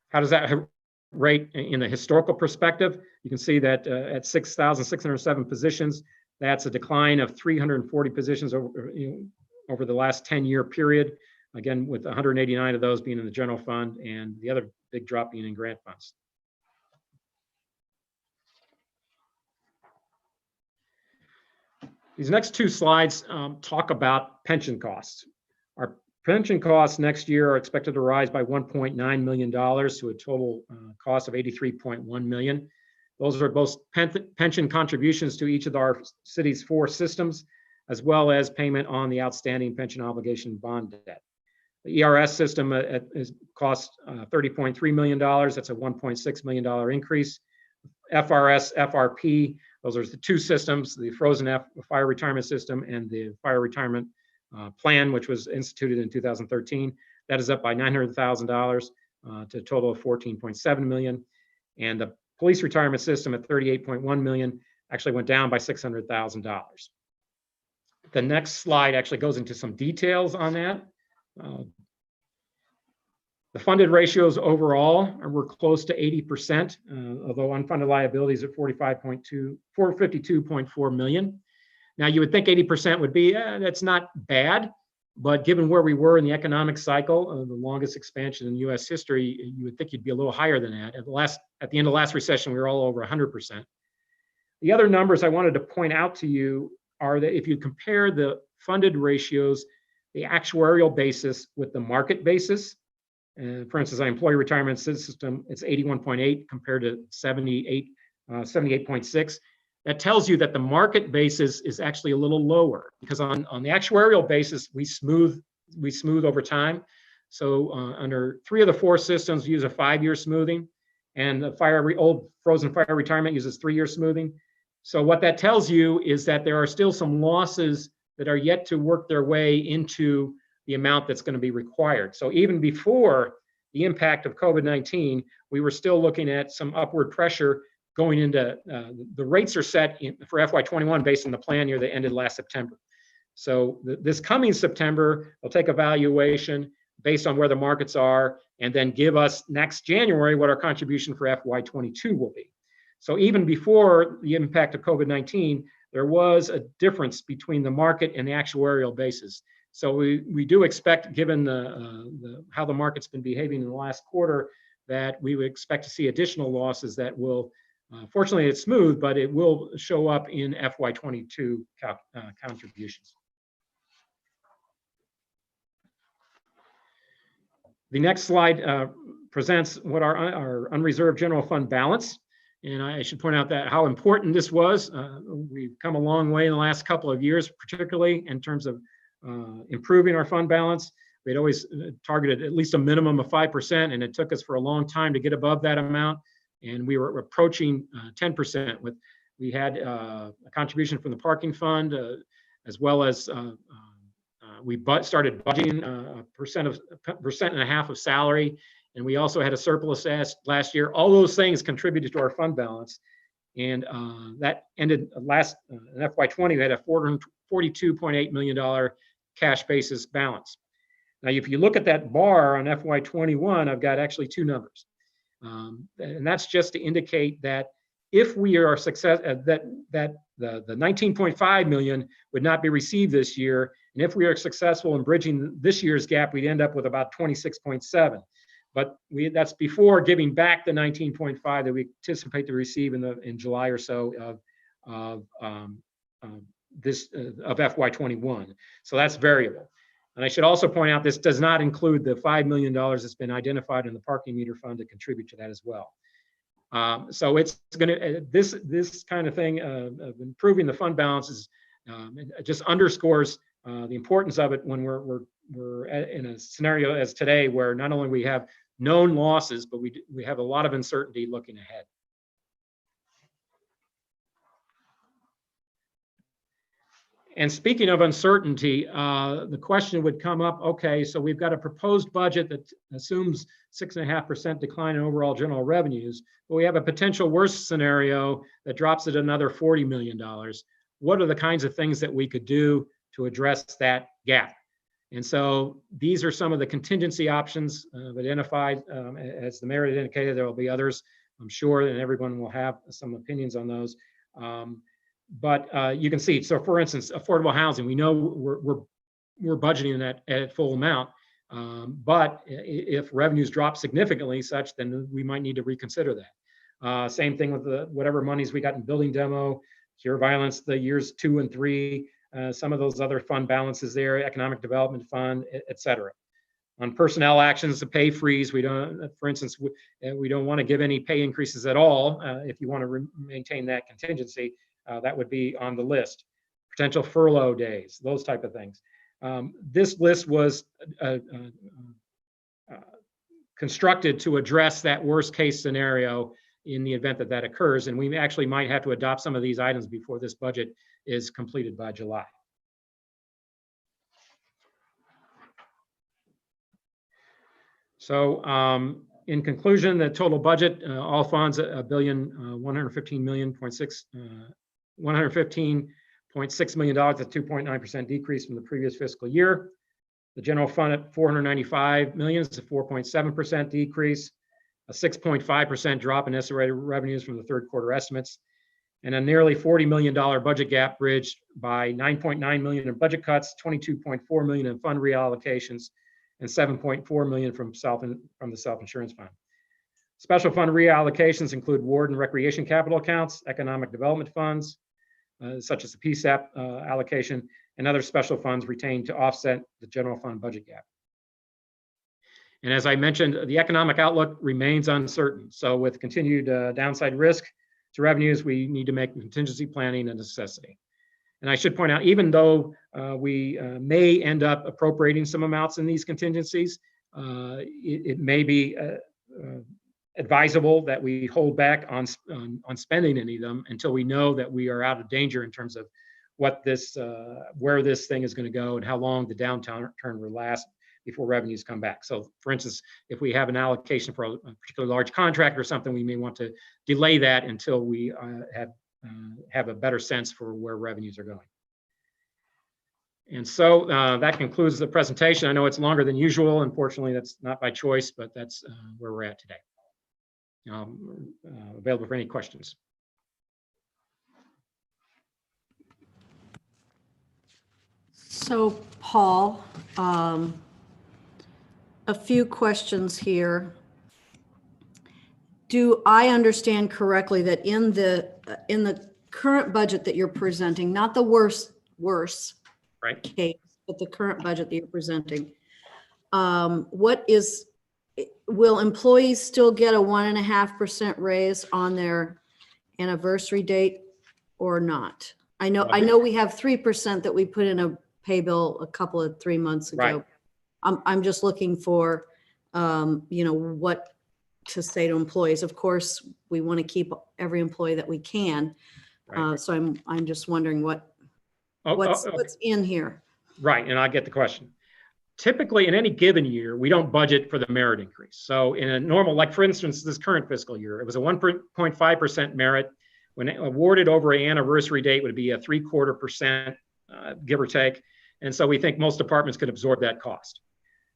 How does that rate in the historical perspective? You can see that at 6,607 positions, that's a decline of 340 positions over the last 10-year period. Again, with 189 of those being in the general fund and the other big drop being in grant funds. These next 2 slides talk about pension costs. Our pension costs next year are expected to rise by $1.9 million to a total cost of $83.1 million. Those are both pension contributions to each of our city's 4 systems, as well as payment on the outstanding pension obligation bond debt. The ERS system costs $30.3 million. That's a $1.6 million increase. FRS, FRP, those are the 2 systems, the frozen fire retirement system and the fire retirement plan, which was instituted in 2013. That is up by $900,000 to a total of $14.7 million. And the police retirement system at $38.1 million actually went down by $600,000. The next slide actually goes into some details on that. The funded ratios overall were close to 80%, although unfunded liabilities at 452.4 million. Now you would think 80% would be, that's not bad, but given where we were in the economic cycle, the longest expansion in US history, you would think you'd be a little higher than that. At the end of last recession, we were all over 100%. The other numbers I wanted to point out to you are that if you compare the funded ratios, the actuarial basis with the market basis, for instance, our employee retirement system, it's 81.8 compared to 78.6. That tells you that the market basis is actually a little lower because on the actuarial basis, we smooth over time. So under 3 of the 4 systems, we use a 5-year smoothing, and the old frozen fire retirement uses 3-year smoothing. So what that tells you is that there are still some losses that are yet to work their way into the amount that's going to be required. So even before the impact of COVID-19, we were still looking at some upward pressure going into, the rates are set for FY21 based on the plan year that ended last September. So this coming September, they'll take a valuation based on where the markets are and then give us next January what our contribution for FY22 will be. So even before the impact of COVID-19, there was a difference between the market and the actuarial basis. So we do expect, given how the market's been behaving in the last quarter, that we would expect to see additional losses that will, fortunately it's smooth, but it will show up in FY22 contributions. The next slide presents what our unreserved general fund balance. And I should point out that how important this was. We've come a long way in the last couple of years, particularly in terms of improving our fund balance. We'd always targeted at least a minimum of 5%, and it took us for a long time to get above that amount. And we were approaching 10%. We had a contribution from the parking fund, as well as we started budgeting a percent and a half of salary, and we also had a surplus last year. All those things contributed to our fund balance, and that ended in FY20. We had a $42.8 million cash basis balance. Now, if you look at that bar on FY21, I've got actually two numbers. And that's just to indicate that if we are that the 19.5 million would not be received this year, and if we are successful in bridging this year's gap, we'd end up with about 26.7. But that's before giving back the 19.5 that we anticipate to receive in July or so of FY21. So that's variable. And I should also point out this does not include the $5 million that's been identified in the parking meter fund to contribute to that as well. So it's going to this kind of thing of improving the fund balances just underscores the importance of it when we're in a scenario as today where not only we have known losses, but we have a lot of uncertainty looking ahead. And speaking of uncertainty, the question would come up, okay, so we've got a proposed budget that assumes 6.5% decline in overall general revenues, but we have a potential worst scenario that drops it another $40 million. What are the kinds of things that we could do to address that gap? And so these are some of the contingency options identified. As the mayor indicated, there will be others, I'm sure, and everyone will have some opinions on those. But you can see, so for instance, affordable housing, we know we're budgeting that at full amount, but if revenues drop significantly such, then we might need to reconsider that. Same thing with whatever monies we got in building demo, cure violence, the years 2 and 3, some of those other fund balances there, economic development fund, et cetera. On personnel actions, the pay freeze, we don't, for instance, we don't want to give any pay increases at all. If you want to maintain that contingency, that would be on the list. Potential furlough days, those type of things. This list was constructed to address that worst case scenario in the event that that occurs. And we actually might have to adopt some of these items before this budget is completed by July. So in conclusion, the total budget, all funds, $115.6 million, a 2.9% decrease from the previous fiscal year. The general fund at $495 million is a 4.7% decrease, a 6.5% drop in estimated revenues from the third quarter estimates, and a nearly $40 million budget gap bridged by $9.9 million in budget cuts, $22.4 million in fund reallocations, and $7.4 million from the self-insurance fund. Special fund reallocations include ward and recreation capital accounts, economic development funds, such as the PSAP allocation, and other special funds retained to offset the general fund budget gap. And as I mentioned, the economic outlook remains uncertain. So with continued downside risk to revenues, we need to make contingency planning a necessity. And I should point out, even though we may end up appropriating some amounts in these contingencies, it may be advisable that we hold back on spending any of them until we know that we are out of danger in terms of what this, where this thing is going to go and how long the downturn will last before revenues come back. So for instance, if we have an allocation for a particularly large contract or something, we may want to delay that until we have a better sense for where revenues are going. And so that concludes the presentation. I know it's longer than usual. Unfortunately, that's not by choice, but that's where we're at today. Available for any questions. So, Paul, a few questions here. Do I understand correctly that in the current budget that you're presenting, not the worst Right. case, but the current budget that you're presenting, will employees still get a 1.5% raise on their anniversary date or not? I know we have 3% that we put in a pay bill a couple of 3 months ago. Right. I'm just looking for, what to say to employees. Of course, we want to keep every employee that we can. Right. So I'm just wondering what's in here. Right, and I get the question. Typically, in any given year, we don't budget for the merit increase. So in a normal, like for instance, this current fiscal year, it was a 1.5% merit. When awarded over an anniversary date, would be a 0.75% give or take. And so we think most departments could absorb that cost.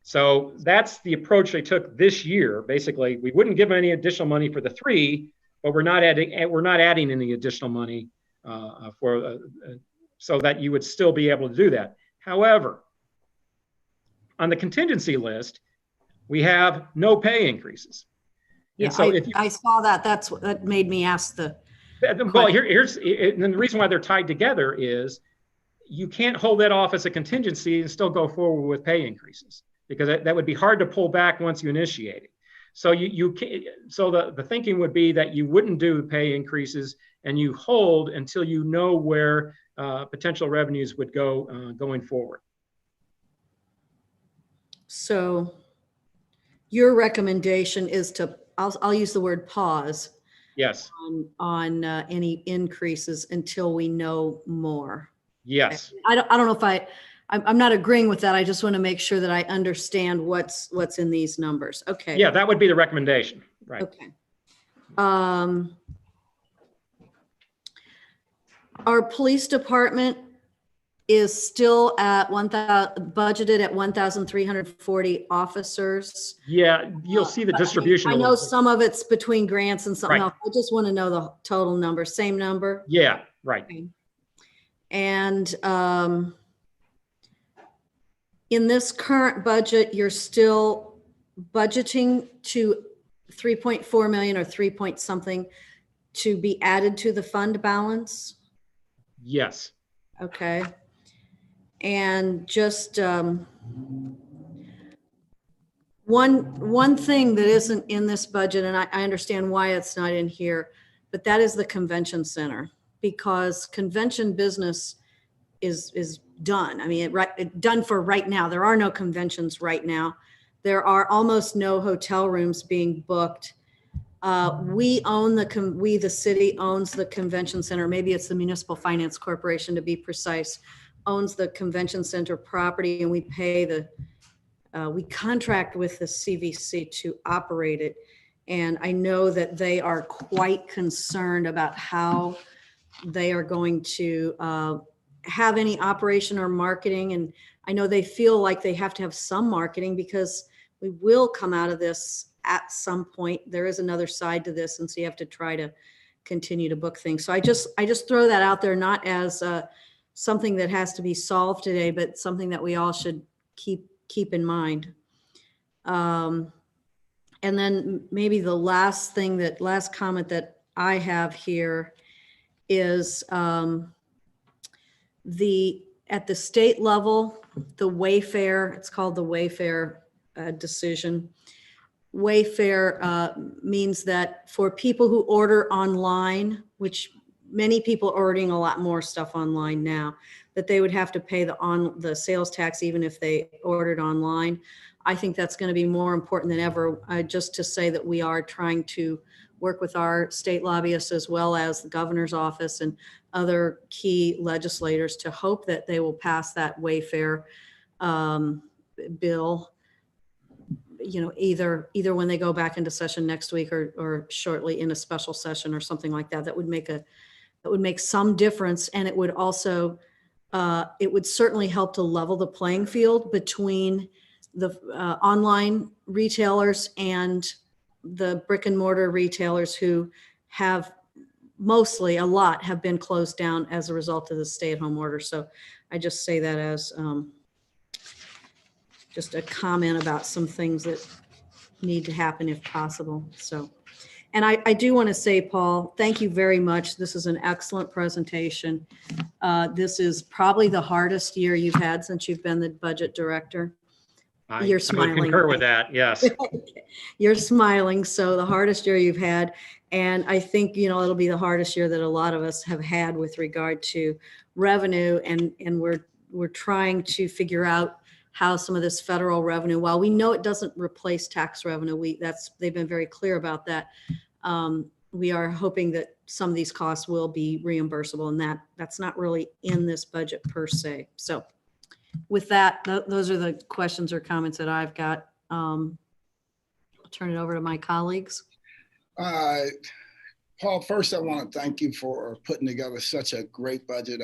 So that's the approach they took this year. Basically, we wouldn't give them any additional money for the 3, but we're not adding any additional money so that you would still be able to do that. However, on the contingency list, we have no pay increases. Yeah, and so I saw that. That made me ask the. Well, and the reason why they're tied together is you can't hold that off as a contingency and still go forward with pay increases, because that would be hard to pull back once you initiate it. So the thinking would be that you wouldn't do pay increases and you hold until you know where potential revenues would go going forward. So your recommendation is to, I'll use the word pause. Yes. On any increases until we know more. Yes. Okay. I don't know if I'm not agreeing with that. I just want to make sure that I understand what's in these numbers. Okay. Yeah, that would be the recommendation. Right. Okay. Our police department is still at budgeted at 1,340 officers. Yeah, you'll see the distribution. I know some of it's between grants and something Right. else. I just want to know the total number. Same number? Yeah, right. Okay. And in this current budget, you're still budgeting to 3.4 million or 3 point something to be added to the fund balance? Yes. Okay. And just one thing that isn't in this budget, and I understand why it's not in here, but that is the convention center, because convention business is done. I mean, done for right now. There are no conventions right now. There are almost no hotel rooms being booked. We the city owns the convention center. Maybe it's the Municipal Finance Corporation, to be precise, owns the convention center property, and we pay we contract with the CVC to operate it. And I know that they are quite concerned about how they are going to have any operation or marketing. And I know they feel like they have to have some marketing, because we will come out of this at some point. There is another side to this, and so you have to try to continue to book things. So I just throw that out there, not as something that has to be solved today, but something that we all should keep in mind. And then maybe the last comment that I have here is at the state level, the Wayfair, it's called the Wayfair decision. Wayfair means that for people who order online, which many people are ordering a lot more stuff online now, that they would have to pay the sales tax even if they ordered online. I think that's going to be more important than ever, just to say that we are trying to work with our state lobbyists as well as the governor's office and other key legislators to hope that they will pass that Wayfair bill, either when they go back into session next week or shortly in a special session or something like that. That would make some difference. And it would also, it would certainly help to level the playing field between the online retailers and the brick and mortar retailers who have a lot have been closed down as a result of the stay-at-home order. So I just say that as just a comment about some things that need to happen if possible. So, and I do want to say, Paul, thank you very much. This is an excellent presentation. This is probably the hardest year you've had since you've been the budget director. You're smiling. I concur with that. Yes. You're smiling. So the hardest year you've had. And I think, it'll be the hardest year that a lot of us have had with regard to revenue. And we're trying to figure out how some of this federal revenue, while we know it doesn't replace tax revenue, they've been very clear about that. We are hoping that some of these costs will be reimbursable, and that's not really in this budget per se. So with that, those are the questions or comments that I've got. I'll turn it over to my colleagues. Paul, first I want to thank you for putting together such a great budget.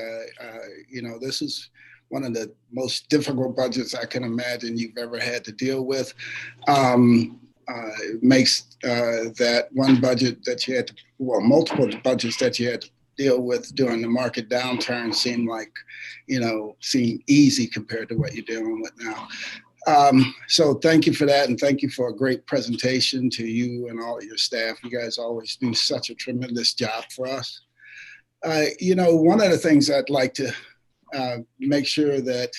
You know, this is one of the most difficult budgets I can imagine you've ever had to deal with. It makes that one budget that you had to, well, multiple budgets that you had to deal with during the market downturn seem like, you know, seem easy compared to what you're dealing with now. So thank you for that, and thank you for a great presentation to you and all of your staff. You guys always do such a tremendous job for us. You know, one of the things I'd like to make sure that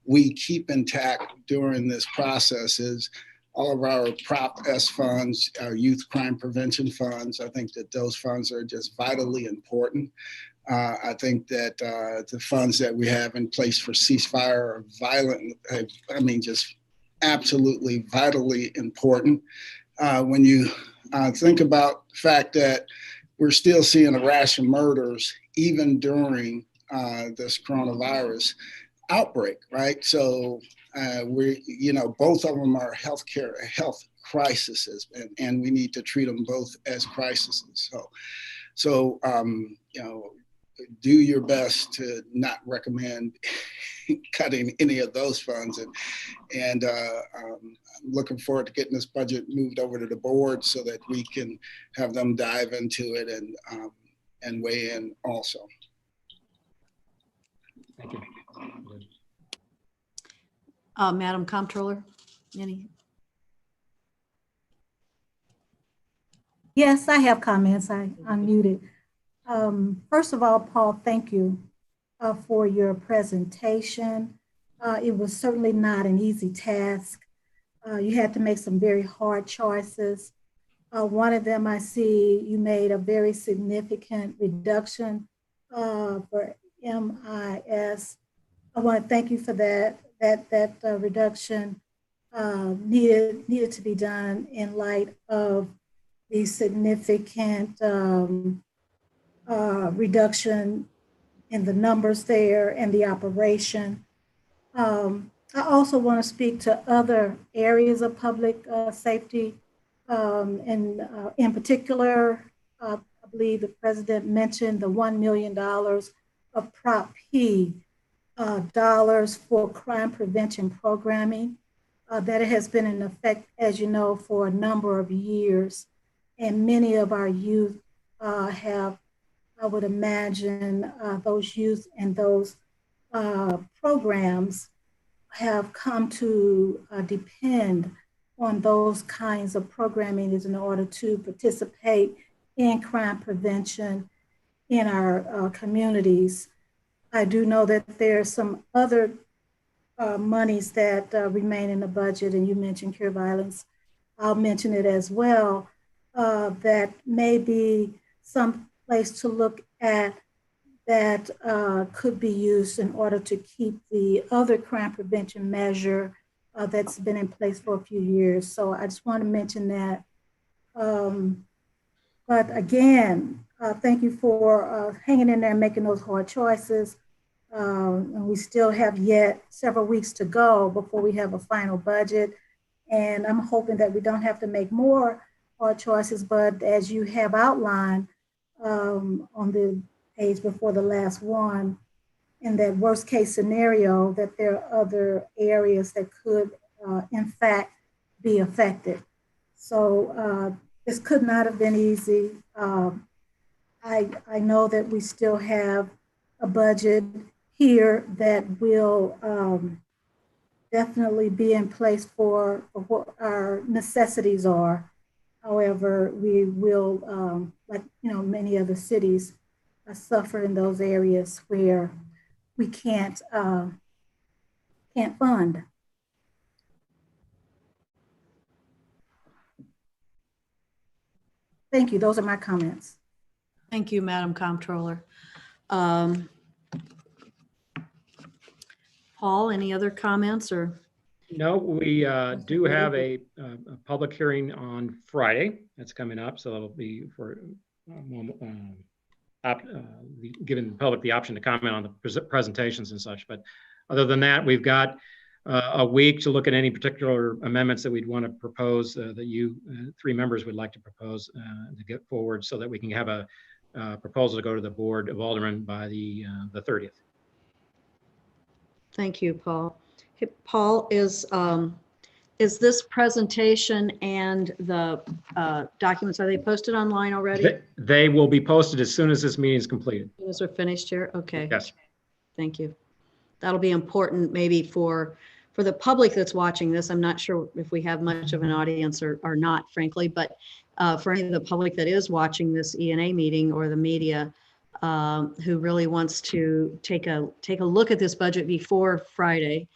we keep intact during this process is all of our Prop S funds, our youth crime prevention funds. I think that those funds are just vitally important. I think that the funds that we have in place for ceasefire are violent. I mean, just absolutely vitally important. When you think about the fact that we're still seeing a rash of murders even during this coronavirus outbreak, right? So you know, both of them are health crises, and we need to treat them both as crises. So you know, do your best to not recommend cutting any of those funds, and I'm looking forward to getting this budget moved over to the board so that we can have them dive into it and weigh in also. Thank you. Madam Comptroller, any? Yes, I have comments. I'm muted. First of all, Paul, thank you for your presentation. It was certainly not an easy task. You had to make some very hard choices. One of them, I see you made a very significant reduction for MIS. I want to thank you for that. That reduction needed to be done in light of the significant reduction in the numbers there and the operation. I also want to speak to other areas of public safety, and in particular, I believe the president mentioned the $1 million of Prop P dollars for crime prevention programming that has been in effect, as you know, for a number of years. And many of our youth have, I would imagine, those youth and those programs have come to depend on those kinds of programming in order to participate in crime prevention in our communities. I do know that there are some other monies that remain in the budget, and you mentioned cure violence. I'll mention it as well, that may be some place to look at that could be used in order to keep the other crime prevention measure that's been in place for a few years. So I just want to mention that. But again, thank you for hanging in there and making those hard choices. And we still have yet several weeks to go before we have a final budget. And I'm hoping that we don't have to make more hard choices, but as you have outlined on the page before the last one, in that worst case scenario, that there are other areas that could in fact be affected. So this could not have been easy. I know that we still have a budget here that will definitely be in place for what our necessities are. However, we will, like many other cities, suffer in those areas where we can't fund. Thank you. Those are my comments. Thank you, Madam Comptroller. Paul, any other comments or? No, we do have a public hearing on Friday that's coming up, so that'll be for giving the public the option to comment on the presentations and such. But other than that, we've got a week to look at any particular amendments that we'd want to propose, that you 3 members would like to propose to get forward, so that we can have a proposal to go to the Board of Aldermen by the 30th. Thank you, Paul. Hey, Paul, is this presentation and the documents, are they posted online already? They will be posted as soon as this meeting is completed. As soon as we're finished here? Okay. Yes. Thank you. That'll be important maybe for the public that's watching this. I'm not sure if we have much of an audience or not, frankly, but for any of the public that is watching this ENA meeting or the media who really wants to take a look at this budget before Friday.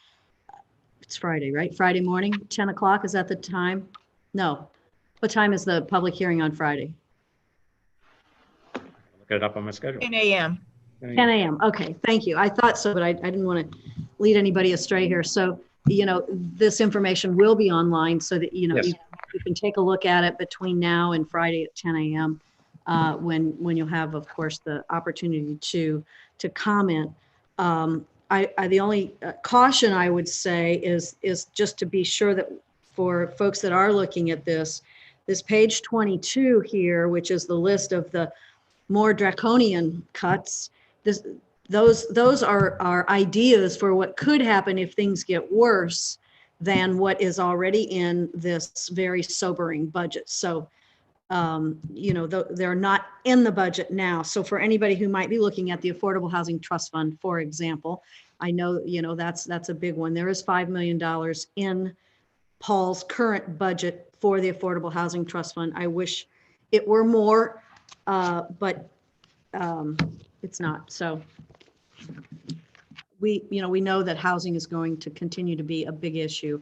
It's Friday, right? Friday morning, 10 o'clock, is that the time? No. What time is the public hearing on Friday? Look it up on my schedule. 10 a.m. 10 a.m. Okay, thank you. I thought so, but I didn't want to lead anybody astray here. So, this information will be online so that, Yes. you can take a look at it between now and Friday at 10 a.m. When you'll have, of course, the opportunity to comment. The only caution I would say is just to be sure that for folks that are looking at this page 22 here, which is the list of the more draconian cuts, those are ideas for what could happen if things get worse than what is already in this very sobering budget. So, they're not in the budget now. So for anybody who might be looking at the Affordable Housing Trust Fund, for example, I know, that's a big one. There is $5 million in Paul's current budget for the Affordable Housing Trust Fund. I wish it were more, but it's not. So we know that housing is going to continue to be a big issue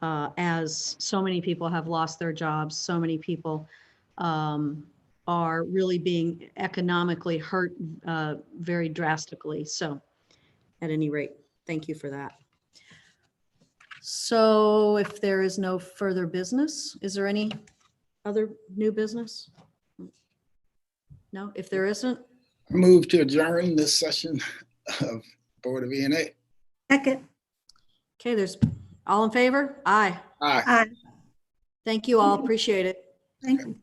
as so many people have lost their jobs. So many people are really being economically hurt very drastically. So at any rate, thank you for that. So if there is no further business, is there any other new business? No, if there isn't, Move to adjourn this session of Board of ENA. Second. okay, there's all in favor? Aye. Aye. Aye. Thank you all. Appreciate it. Thank you.